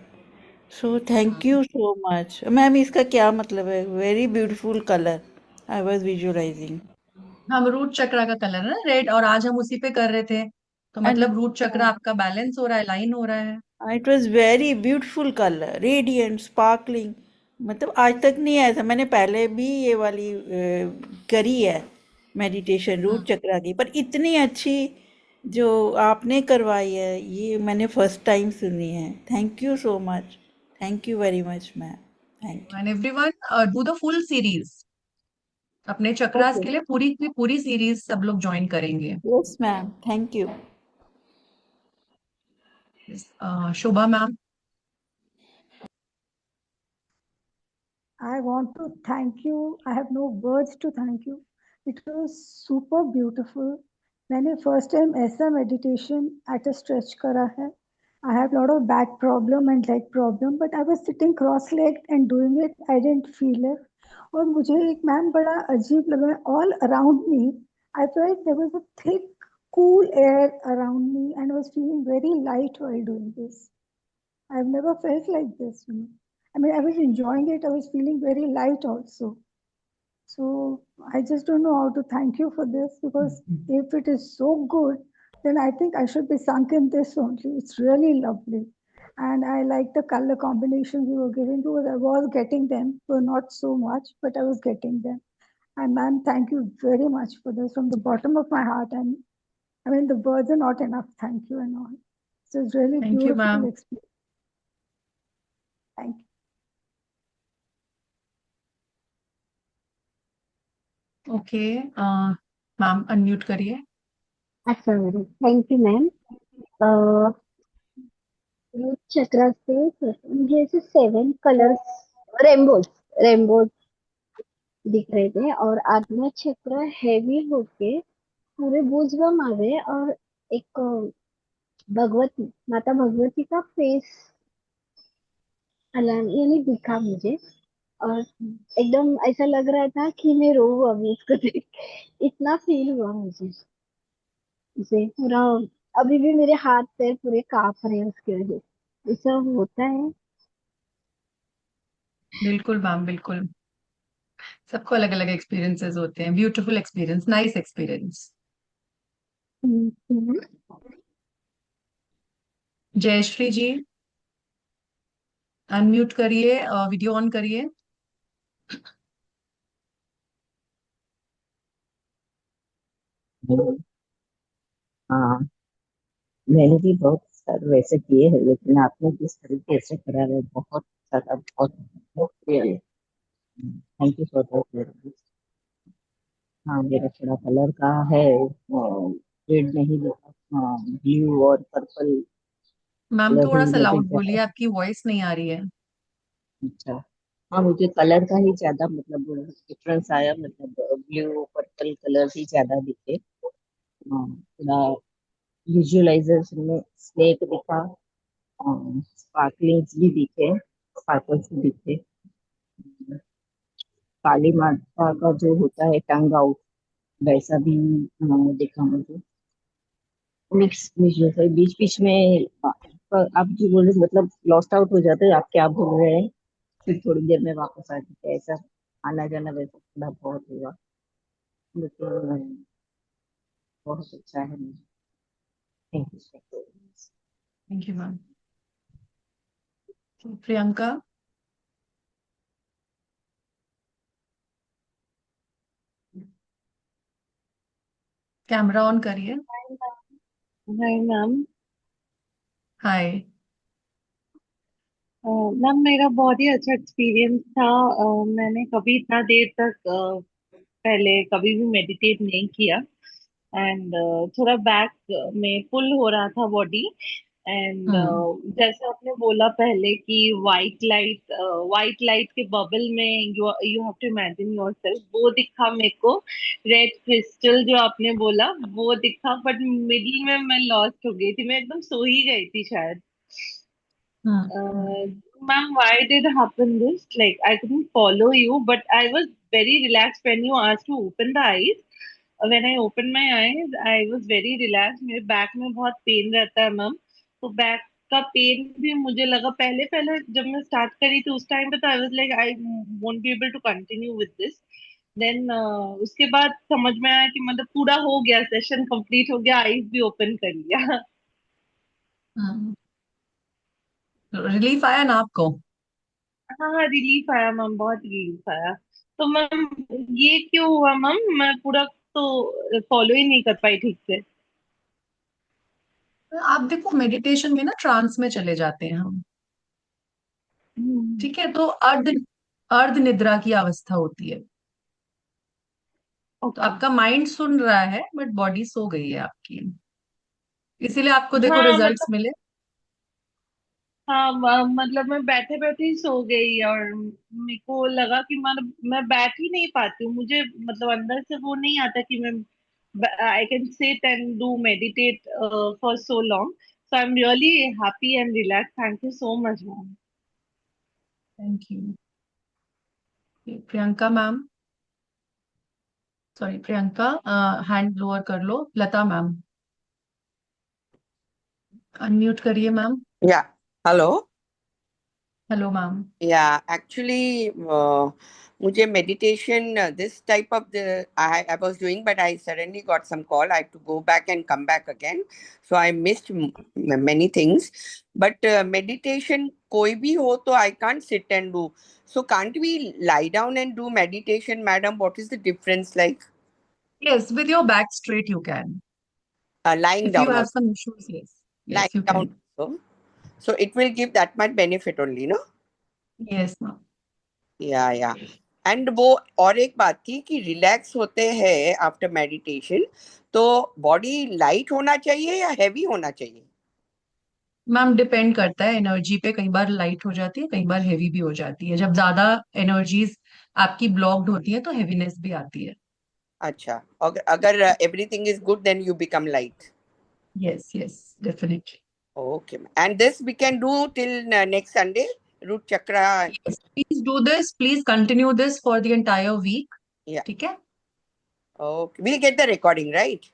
So thank you so much ma'am. इसका क्या मतलब है? Very beautiful colour I was visualising. हम रूट चक्रा का कलर है ना रेड, और आज हम उसी पे कर रहे थे, तो एंड मतलब रूट चक्र आपका बैलेंस हो रहा है, लाइन हो रहा है। It was very beautiful colour radiant sparkling. मतलब आज तक नहीं आया था। मैंने पहले भी ये वाली करी है मेडिटेशन रूट चक्रा की, पर इतनी अच्छी जो आपने करवाई है ये मैंने फर्स्ट टाइम सुनी है। Thank you so much. Thank you very much ma'am. Thank and everyone do the full series. अपने चक्रास यू। के लिए पूरी की पूरी सीरीज सब लोग ज्वाइन करेंगे। Yes ma'am, thank you. Shobha ma'am. I want to thank you. I have no words to thank you. It was super beautiful. मैंने first time ऐसा meditation at a stretch करा है. I have a lot of back problem and leg problem, but I was sitting cross-legged and doing it. I didn't feel it. और मुझे एक ma'am बड़ा अजीब लगा. All around me, I felt there was a thick, cool air around me, and I was feeling very light while doing this. I've never felt like this, you know. I mean, I was enjoying it. I was feeling very light also. So I just don't know how to thank you for this, because if it is so good, then I think I should be sunk in this only. It's really lovely. And I like the color combinations you were giving, because I was getting them, so not so much, but I was getting them. And ma'am, thank you very much for this from the bottom of my heart. And I mean, the words are not enough. Thank you and all. So it's really thank you beautiful ma'am. experience. Thank you. Okay ma'am, unmute करिए। अच्छा madam, thank you ma'am. Root chakra से मुझे ऐसे 7 colours rainbows rainbows दिख रहे थे, और आत्मा चक्र हैवी होके पूरे भुजबम आ गए, और एक भगवती माता भगवती का फेस अलान यानी दिखा मुझे, और एकदम ऐसा लग रहा था कि मैं रो अभी इसको देख के। इतना फील हुआ मुझे उसे पूरा। अभी भी मेरे हाथ पैर पूरे कांप रहे हैं उसकी वजह से। ये सब होता है। बिल्कुल मैम, बिल्कुल। सबको अलग अलग एक्सपीरियंसेस होते हैं। Beautiful experience, nice experience. Hmm. Jayshree ji, unmute करिए, वीडियो ऑन करिए। हाँ, मैंने भी बहुत सारे वैसे किए हैं, लेकिन आपने जिस तरीके से करा है बहुत ज्यादा, बहुत बहुत real. Thank you for that. हाँ, मेरा थोड़ा कलर का है, रेड नहीं, हाँ ब्लू और पर्पल मैम कलर थोड़ा ही सा मुझे लाउड बोलिए, ज्यादा। आपकी वॉइस नहीं आ रही है। अच्छा, हाँ मुझे कलर का ही ज्यादा मतलब डिफरेंस आया, मतलब ब्लू पर्पल कलर ही ज्यादा दिखे। हाँ, थोड़ा विजुअलाइजेशन में स्नेक दिखा, स्पार्कलिंग्स भी दिखे, स्पार्कल्स भी दिखे। काली माता का जो होता है टंग आउट, वैसा भी देखा मुझे। मिक्स जैसे बीच बीच में आप जो बोले मतलब लॉस्ट आउट हो जाते हैं, आप क्या बोल रहे हैं, फिर थोड़ी देर में वापस आ जाते हैं, ऐसा आना जाना वैसा थोड़ा बहुत हुआ, लेकिन बहुत अच्छा है। Thank you. Thank you ma'am. Priyanka. Camera on करिए। Hi ma'am. हाय। मैम मेरा बहुत ही अच्छा एक्सपीरियंस था। मैंने कभी इतना देर तक पहले कभी भी मेडिटेट नहीं किया, एंड थोड़ा बैक में पुल हो रहा था बॉडी, एंड हम्म जैसे आपने बोला पहले कि वाइट लाइट के बबल में you you have to imagine yourself, वो दिखा मेरे को। रेड क्रिस्टल जो आपने बोला वो दिखा, बट मिडिल में मैं लॉस्ट हो गई थी, मैं एकदम सो ही गई थी शायद। हम्म Ma'am, why did happen this? Like, I couldn't follow you, but I was very relaxed when you asked to open the eyes. When I opened my eyes, I was very relaxed. मेरे back में बहुत pen रहता है ma'am, तो back का pen भी मुझे लगा पहले पहले जब मैं स्टार्ट करी थी उस टाइम पे, तो I was like I won't be able to continue with this. Then उसके बाद समझ में आया कि मतलब पूरा हो गया, सेशन कंप्लीट हो गया, आईज भी ओपन कर लिया। हम्म रिलीफ आया ना आपको? हाँ हाँ, रिलीफ आया मैम, बहुत रिलीफ आया। तो मैम ये क्यों हुआ मैम, मैं पूरा तो फॉलो ही नहीं कर पाई ठीक से। आप देखो, मेडिटेशन में ना ट्रांस में चले जाते हैं हम। ठीक है, तो अर्ध अर्ध निद्रा की अवस्था होती है। तो ओके। आपका माइंड सुन रहा है बट बॉडी सो गई है आपकी, इसीलिए आपको देखो हाँ रिजल्ट्स मतलब, मिले। हाँ मतलब मैं बैठे बैठे ही सो गई, और मेरे को लगा कि मैं बैठ ही नहीं पाती हूँ, मुझे मतलब अंदर से वो नहीं आता कि मैं I can sit and do meditate for so long. So I am really happy and relax, thank you so much ma'am. Thank you. Priyanka ma'am, sorry Priyanka, hand lower कर लो। लता मैम, अनम्यूट करिए ma'am. Yeah. Hello. Hello ma'am. Yeah. Actually, मुझे meditation this type of the I was doing, but I suddenly got some call. I have to go back and come back again, so I missed many things. But meditation कोई भी हो तो I can't sit and do. So can't we lie down and do meditation, madam? What is the difference like? Yes, with your back straight you can. Lying If you down have also. some issues, yes. Lying Yes, you down can. also. So it will give that much benefit only, no? Yes, ma'am. या and वो और एक बात थी कि relax होते हैं after meditation, तो बॉडी लाइट होना चाहिए या हैवी होना चाहिए? मैम डिपेंड करता है एनर्जी पे, कई बार लाइट हो जाती है, कई बार हैवी भी हो जाती है। जब ज्यादा एनर्जीज आपकी ब्लॉक्ड होती है तो हैवीनेस भी आती है। अच्छा, अगर अगर everything is good then you become light. Yes yes, definitely. Okay, and this we can do till next Sunday, root chakra. Yes, please do this. Please continue this for the entire week. या ठीक है? Okay, we'll get the recording, right?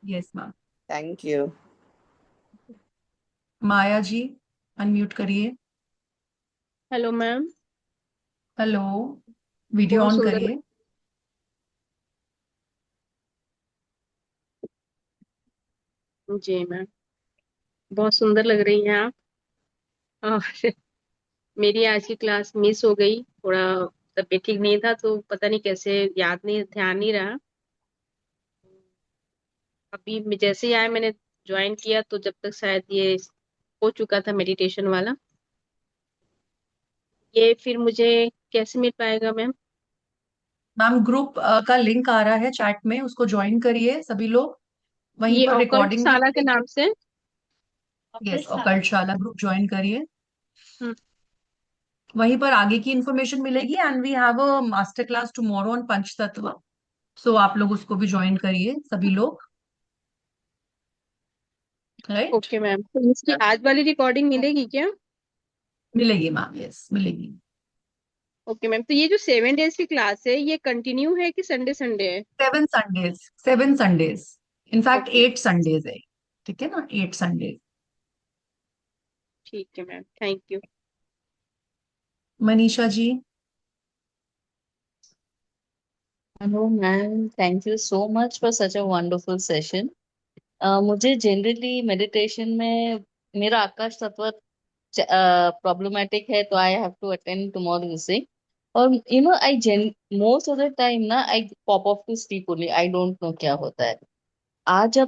Yes, ma'am. Thank you. Maya ji, unmute करिए। Hello ma'am. Hello, video बहुत on सुंदर। करिए। जी ma'am, बहुत सुंदर लग रही हैं आप। और मेरी आज की क्लास मिस हो गई, थोड़ा तबीयत ठीक नहीं था तो पता नहीं कैसे, याद नहीं, ध्यान नहीं रहा। अभी जैसे ही आया मैंने ज्वाइन किया, तो जब तक शायद ये हो चुका था मेडिटेशन वाला। ये फिर मुझे कैसे मिल पाएगा मैम? मैम ग्रुप का लिंक आ रहा है चैट में, उसको ज्वाइन करिए सभी लोग। वहीं ये पर ऑकल्ट रिकॉर्डिंग भी साला के मिलेगी। नाम से? यस, ऑकल्टशाला ग्रुप ज्वाइन करिए। हम्म, वहीं पर आगे की इंफॉर्मेशन मिलेगी। And we have a master class tomorrow on पंचतत्व, सो आप लोग उसको भी ज्वाइन करिए सभी लोग। राइट? ओके मैम, तो इसकी आज वाली रिकॉर्डिंग मिलेगी क्या? मिलेगी मैम, यस मिलेगी। ओके मैम, तो ये जो 7 डेज की क्लास है ये कंटिन्यू है कि संडे संडे है? 7 Sundays, 7 Sundays, in fact okay, 8 Sundays है। ठीक है ना, 8 संडेज। ठीक है ma'am, thank you. Manisha ji. Hello, ma'am. Thank you so much for such a wonderful session. मुझे जनरली मेडिटेशन में मेरा आकाश तत्व प्रॉब्लमेटिक है, तो I have to attend tomorrow से। और आई जेन मोस्ट ऑफ द टाइम ना I pop off to sleep only, I don't know क्या होता है। आज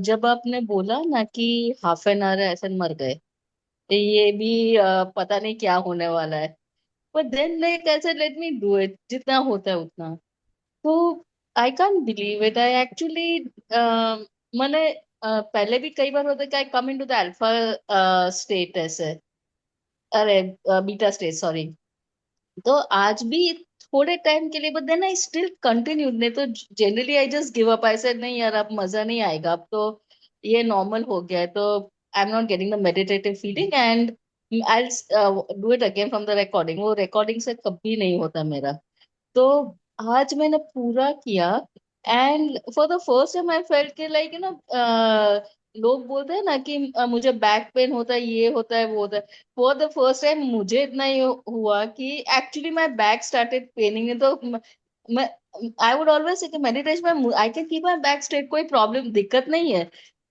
जब आपने बोला ना कि हाफ एन आवर ऐसे मर गए, तो ये भी पता नहीं क्या होने वाला है। बट देन लाइक ऐसे लेट मी डू इट, जितना होता है उतना। तो I can't believe it, I actually मैंने पहले भी कई बार होता है कि I come into the alpha state ऐसे, अरे बीटा स्टेट सॉरी। तो आज भी थोड़े टाइम के लिए, but then I still continue. नहीं तो generally I just give up, I said नहीं यार अब मजा नहीं आएगा, अब तो ये नॉर्मल हो गया है, तो I am not getting the meditative feeling and I do it again from the recording. वो रिकॉर्डिंग से कभी नहीं होता मेरा। तो आज मैंने पूरा किया and for the first time I felt के लाइक लोग बोलते हैं ना कि मुझे बैक पेन होता है, ये होता है, वो होता है। फॉर द फर्स्ट टाइम मुझे इतना ही हुआ कि actually my back started paining. तो मैं आई वुड ऑलवेज से कि मेडिटेशन में I can keep my back straight, कोई प्रॉब्लम दिक्कत नहीं है।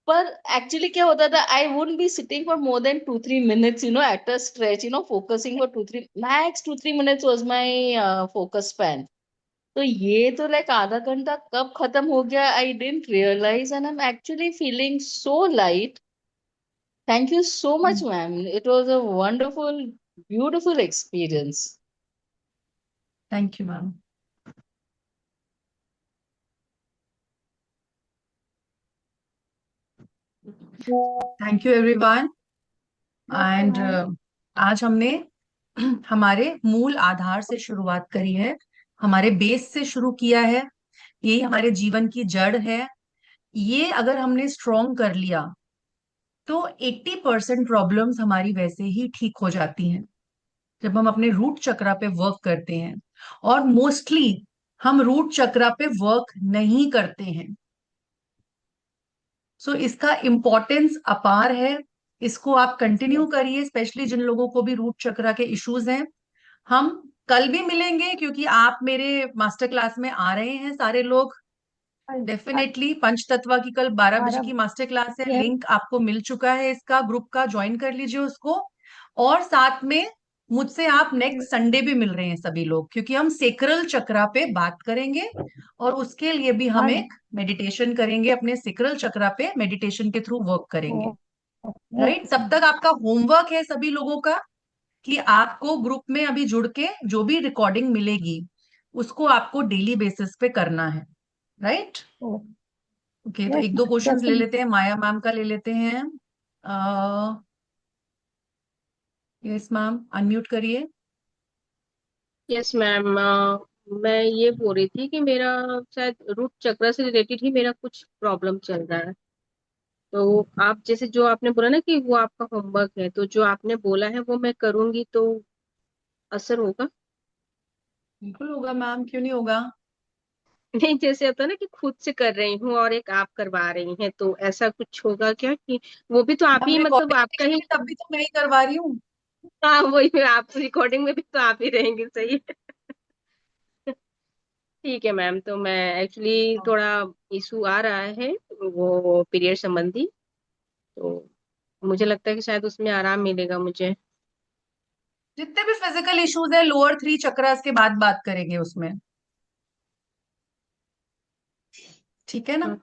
पर एक्चुअली क्या होता था, I wouldn't be sitting for more than 2-3 minutes, at a stretch, focusing for 2-3 was my focus span. तो ये तो लाइक आधा घंटा कब खत्म हो गया I didn't realise and I am actually feeling so light. Thank you so much ma'am, it was a wonderful beautiful experience. Thank you ma'am. Thank you everyone. And आज हमने हमारे मूल आधार से शुरुआत करी है, हमारे बेस से शुरू किया है। यही हमारे जीवन की जड़ है। ये अगर हमने स्ट्रॉन्ग कर लिया तो 80% प्रॉब्लम्स हमारी वैसे ही ठीक हो जाती हैं जब हम अपने रूट चक्रा पे वर्क करते हैं। और मोस्टली हम रूट चक्रा पे वर्क नहीं करते हैं। सो इसका इम्पोर्टेंस अपार है। इसको आप कंटिन्यू करिए, स्पेशली जिन लोगों को भी रूट चक्रा के इश्यूज हैं। हम कल भी मिलेंगे क्योंकि आप मेरे मास्टर क्लास में आ रहे हैं सारे लोग। डेफिनेटली पंच तत्वा की कल 12 बजे की मास्टर क्लास है। लिंक आपको मिल चुका है इसका, ग्रुप का, ज्वाइन कर लीजिए उसको। और साथ में मुझसे आप नेक्स्ट संडे भी मिल रहे हैं सभी लोग, क्योंकि हम सेक्रल चक्रा पे बात करेंगे और उसके लिए भी हम एक मेडिटेशन करेंगे। अपने सेक्रल चक्रा पे मेडिटेशन के थ्रू वर्क करेंगे। राइट? तब तक आपका होमवर्क है सभी लोगों का कि आपको ग्रुप में अभी जुड़ के जो भी रिकॉर्डिंग मिलेगी उसको आपको डेली बेसिस पे करना है। राइट? ओके, तो एक दो क्वेश्चंस ले लेते हैं। माया मैम का ले लेते हैं। यस मैम, अनम्यूट करिए। यस मैम, मैं ये बोल रही थी कि मेरा शायद रूट चक्र से रिलेटेड ही मेरा कुछ प्रॉब्लम चल रहा है। तो आप जैसे जो आपने बोला ना कि वो आपका होमवर्क है, तो जो आपने बोला है वो मैं करूंगी तो असर होगा? बिल्कुल होगा मैम, क्यों नहीं होगा। नहीं, जैसे होता है ना कि खुद से कर रही हूँ और एक आप करवा रही हैं, तो ऐसा कुछ होगा क्या कि वो भी तो आप हम ही, मतलब रिकॉर्डिंग आपका ही? देखेंगे तब भी तो मैं ही करवा रही हूँ। हाँ वही, आप रिकॉर्डिंग में भी तो आप ही रहेंगे, सही है। ठीक है मैम, तो मैं एक्चुअली थोड़ा इशू आ रहा है वो पीरियड संबंधी, तो मुझे लगता है कि शायद उसमें आराम मिलेगा मुझे। जितने भी फिजिकल इश्यूज है लोअर 3 चक्रास के बाद बात करेंगे उसमें। ठीक है ना?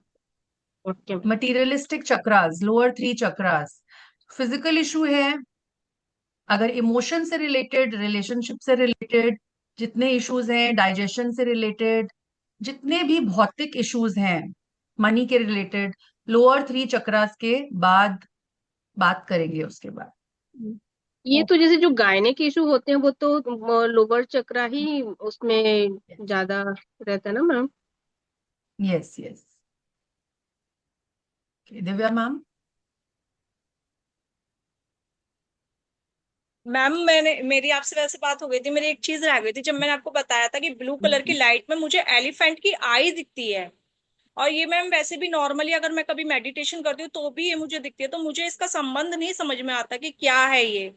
Okay. Materialistic chakras, lower 3 chakras, physical issue है। अगर इमोशन से रिलेटेड, रिलेशनशिप से रिलेटेड जितने इश्यूज हैं, डाइजेशन से रिलेटेड जितने भी भौतिक इश्यूज हैं, मनी के रिलेटेड, लोअर 3 चक्रास के बाद बात करेंगे उसके बाद। ये तो जैसे जो गायने के इशू होते हैं वो तो लोअर चक्रा ही उसमें ज्यादा रहता है ना ma'am? Yes yes. Divya ma'am. Ma'am, मैंने मेरी आपसे वैसे बात हो गई थी, मेरी एक चीज रह गई थी। जब मैंने आपको बताया था कि ब्लू कलर की लाइट में मुझे एलिफेंट की आई दिखती है, और ये मैम वैसे भी नॉर्मली अगर मैं कभी मेडिटेशन करती हूँ तो भी ये मुझे दिखती है, तो मुझे इसका संबंध नहीं समझ में आता कि क्या है ये।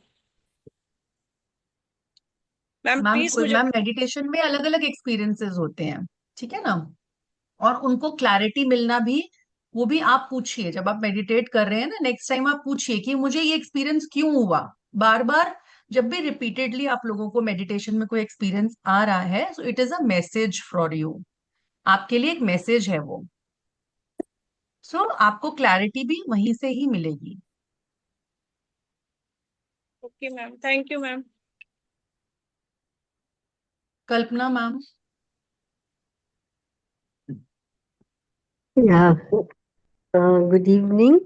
मैम मैम प्लीज मुझे। मैम मेडिटेशन में अलग अलग एक्सपीरियंसेस होते हैं, ठीक है ना? और उनको क्लैरिटी मिलना भी, वो भी आप पूछिए जब आप मेडिटेट कर रहे हैं ना, नेक्स्ट टाइम आप पूछिए कि मुझे ये एक्सपीरियंस क्यों हुआ। बार बार जब भी रिपीटेडली आप लोगों को मेडिटेशन में कोई एक्सपीरियंस आ रहा है, so it is a message for you. आपके लिए एक मैसेज है वो। सो आपको क्लैरिटी भी वहीं से ही मिलेगी। Okay ma'am, thank you ma'am. Kalpana ma'am. या Good evening.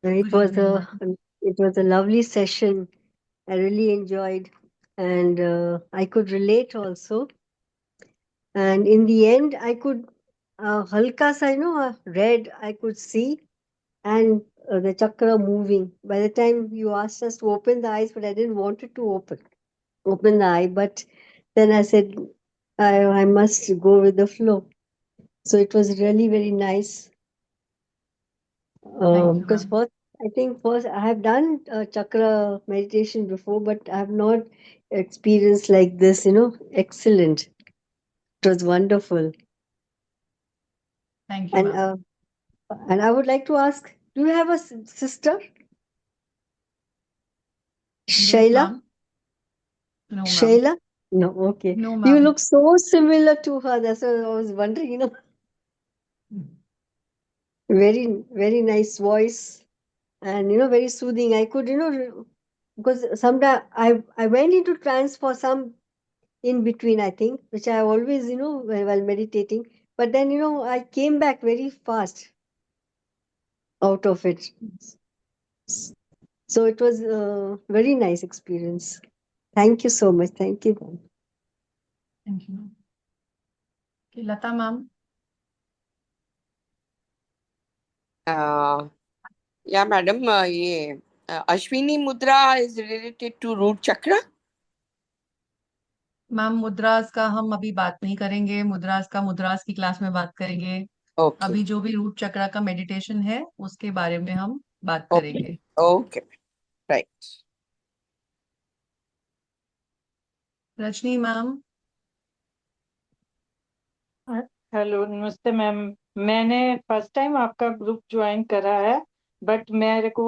It Good was evening, a ma'am. it was a lovely session. I really enjoyed, and I could relate also. And in the end, I could halka sa, red I could see, and the chakra moving. By the time you asked us to open the eyes, but I didn't want it to open the eye. But then I said I must go with the flow. So it was really very nice. Thank you, Because ma'am. first I have done chakra meditation before, but I have not experienced like this. Excellent. It was wonderful. Thank you, And ma'am. I would like to ask, do you have a sister, Yes, Shaila? ma'am. No, ma'am. Shaila? No, okay. No, You ma'am. look so similar to her. That's why I was wondering. Very, very nice voice, and very soothing. I could, because sometimes I went into trance for some in between, I think, which I always, while meditating. But then, I came back very fast out of it. So it was a very nice experience. Thank you so much. Thank you. Thank you, ma'am. Okay, Lata, ma'am. Uh, yeah, madam, ये Ashwini Mudra is related to root chakra. Ma'am mudras का हम अभी बात नहीं करेंगे, मुद्रास की class में बात करेंगे। Okay, अभी जो भी रूट चक्रा का मेडिटेशन है उसके बारे में हम बात okay, करेंगे। okay, right. Rajni ma'am. Hello, नमस्ते मैम। मैंने फर्स्ट टाइम आपका ग्रुप ज्वाइन करा है, बट मेरे को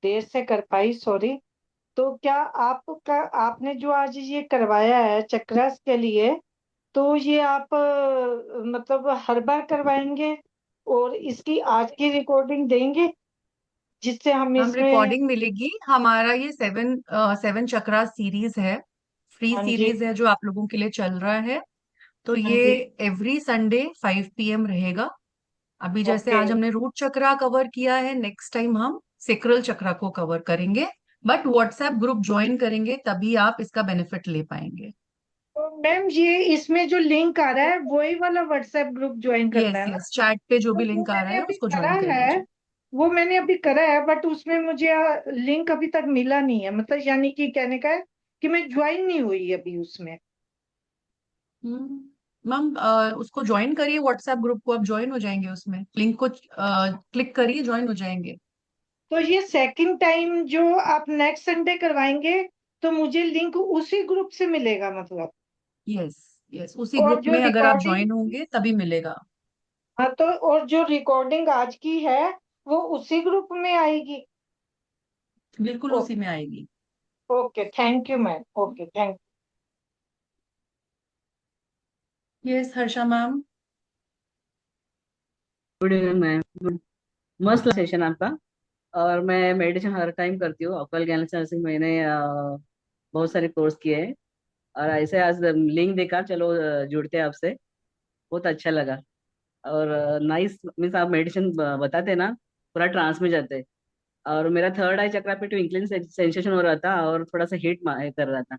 देर से कर पाई, सॉरी। तो क्या आपने जो आज ये करवाया है चक्रस के लिए, तो ये आप मतलब हर बार करवाएंगे और इसकी आज की रिकॉर्डिंग देंगे जिससे हम मैम इसमें। रिकॉर्डिंग मिलेगी। हमारा ये सेवन चक्रा सीरीज है, फ्री हाँ जी, सीरीज है जो आप लोगों के लिए चल रहा है। तो हाँ ये जी। एवरी संडे 5 PM रहेगा। अभी जैसे ओके, आज हमने रूट चक्रा कवर किया है, नेक्स्ट टाइम हम सेक्रल चक्रा को कवर करेंगे। बट व्हाट्सएप ग्रुप ज्वाइन करेंगे तभी आप इसका बेनिफिट ले पाएंगे। तो मैम ये इसमें जो लिंक आ रहा है वही वाला व्हाट्सएप ग्रुप ज्वाइन करना यस है ना? यस, चैट पे जो तो भी वो लिंक आ रहा मैंने है अभी उसको करा ज्वाइन कर है, लीजिए। वो मैंने अभी करा है, बट उसमें मुझे लिंक अभी तक मिला नहीं है। मतलब यानी कि कहने का है कि मैं ज्वाइन नहीं हुई अभी उसमें। मैम उसको ज्वाइन करिए, व्हाट्सएप ग्रुप को, आप ज्वाइन हो जाएंगे। उसमें लिंक को क्लिक करिए, ज्वाइन हो जाएंगे। तो ये सेकंड टाइम जो आप नेक्स्ट संडे करवाएंगे तो मुझे लिंक उसी ग्रुप से मिलेगा मतलब? यस यस, उसी और ग्रुप जो में अगर आप रिकॉर्डिंग, ज्वाइन होंगे तभी मिलेगा। हाँ, तो और जो रिकॉर्डिंग आज की है वो उसी ग्रुप में आएगी? बिल्कुल उसी में आएगी। Okay, thank you ma'am. Okay, thank yes Harsha ma'am. Good evening ma'am, good. मस्त सेशन आपका। और मैं मेडिटेशन हर टाइम करती हूँ। अकल ज्ञान से मैंने बहुत सारे कोर्स किए हैं, और ऐसे आज लिंक देखा, चलो जुड़ते हैं आपसे। बहुत अच्छा लगा। और नाइस मीन्स आप मेडिटेशन बताते ना, पूरा ट्रांस में जाते। और मेरा थर्ड आई चक्रा पे ट्विंकलिंग सेंसेशन हो रहा था, और थोड़ा सा हीट कर रहा था।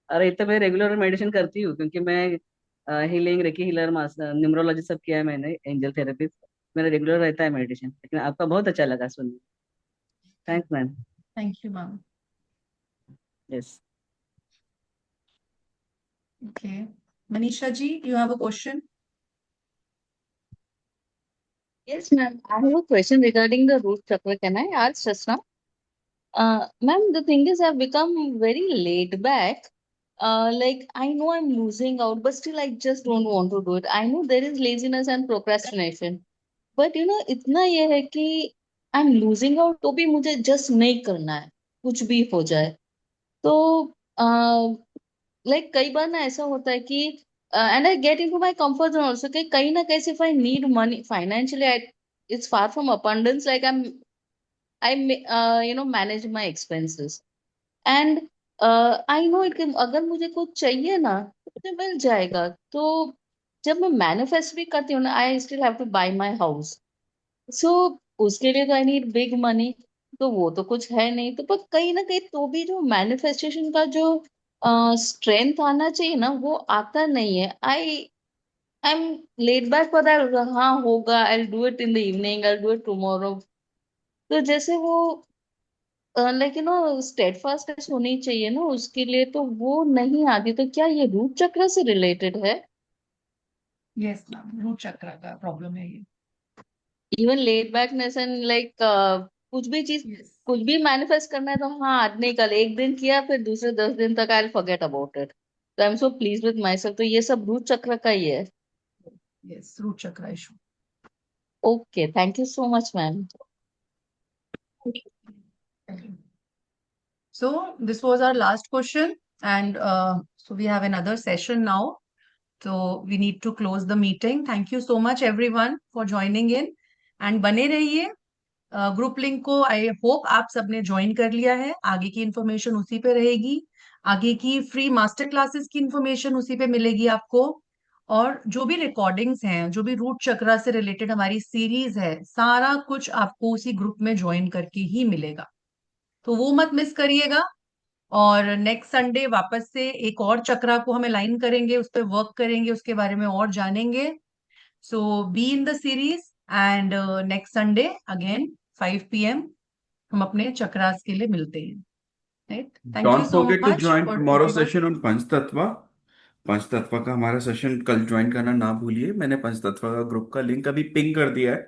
और इतना मैं रेगुलर मेडिटेशन करती हूँ, क्योंकि मैं हीलिंग, रेकी हीलर, न्यूमरोलॉजी सब किया है मैंने, एंजल थेरेपी। मेरा रेगुलर रहता है मेडिटेशन, लेकिन आपका बहुत अच्छा लगा सुनने। Thanks ma'am. Thank you ma'am. Yes. Okay, Manisha ji, you have a question? Yes, ma'am. I have a question regarding the root chakra. Can I ask just now? Ma'am, the thing is, I've become very laid back. Like I know I'm losing out, but still I just don't want to do it. I know there is laziness and procrastination, but इतना ये है कि I'm losing out तो भी मुझे just नहीं करना है, कुछ भी हो जाए। तो लाइक कई बार ना ऐसा होता है कि and I get into my comfort zone also, कि कहीं ना कहीं if I need money financially, it's far from abundance, like I manage my expenses, and I know it can, अगर मुझे कुछ चाहिए ना तो मुझे मिल जाएगा। तो जब मैं मैनिफेस्ट भी करती हूँ ना, I still have to buy my house. So उसके लिए तो आई नीड बिग मनी, तो वो तो कुछ है नहीं, तो पर कहीं ना कहीं तो भी जो मैनिफेस्टेशन का जो स्ट्रेंथ आना चाहिए ना, वो आता नहीं है। I am late back for that, हाँ होगा, I do it in the evening, I do it tomorrow. तो जैसे वो लाइक स्टेडफास्टनेस होनी चाहिए ना उसके लिए, तो वो नहीं आती। तो क्या ये रूट चक्र से रिलेटेड है? यस मैम, रूट चक्र का प्रॉब्लम है ये। इवन लेट बैकनेस एंड लाइक कुछ भी चीज, यस कुछ भी मैनिफेस्ट करना है तो हाँ आज नहीं कल, एक दिन किया फिर दूसरे 10 दिन तक आई फॉरगेट अबाउट इट। तो I am so please with my self, तो ये सब रूट चक्र का ही है। Yes, root chakra issue. Okay, thank you so much ma'am. So this was our last question, and so we have another session now. So we need to close the meeting. Thank you so much everyone for joining in, and बने रहिए। Group link को I hope आप सबने join कर लिया है। आगे की इंफॉर्मेशन उसी पे रहेगी, आगे की फ्री मास्टर क्लासेस की इंफॉर्मेशन उसी पे मिलेगी आपको। और जो भी रिकॉर्डिंग्स हैं, जो भी रूट चक्रा से रिलेटेड हमारी सीरीज है, सारा कुछ आपको उसी ग्रुप में ज्वाइन करके ही मिलेगा, तो वो मत मिस करिएगा। और नेक्स्ट संडे वापस से एक और चक्रा को हम अलाइन करेंगे, उस पर वर्क करेंगे, उसके बारे में और जानेंगे। So be in the series, and next Sunday again 5 PM हम अपने चक्रास के लिए मिलते हैं। Right, thank you don't so forget to much join for tomorrow everyone. Session on पंचतत्व। पंचतत्व का हमारा सेशन कल ज्वाइन करना ना भूलिए। मैंने पंचतत्व का ग्रुप का लिंक अभी पिंग कर दिया है,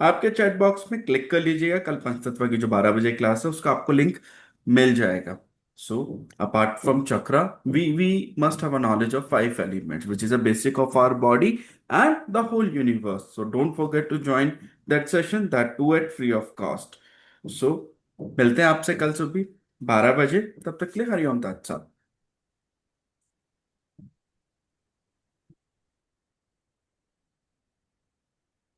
आपके चैट बॉक्स में क्लिक कर लीजिएगा। कल पंचतत्व की जो 12 बजे क्लास है उसका आपको लिंक मिल जाएगा। So apart from chakra, we must have a knowledge of 5 elements which is a basic of our body and the whole universe. So don't forget to join that session, that too at free of cost. So मिलते हैं आपसे कल सुबह 12 बजे, तब तक के लिए हरिओम तात साहब।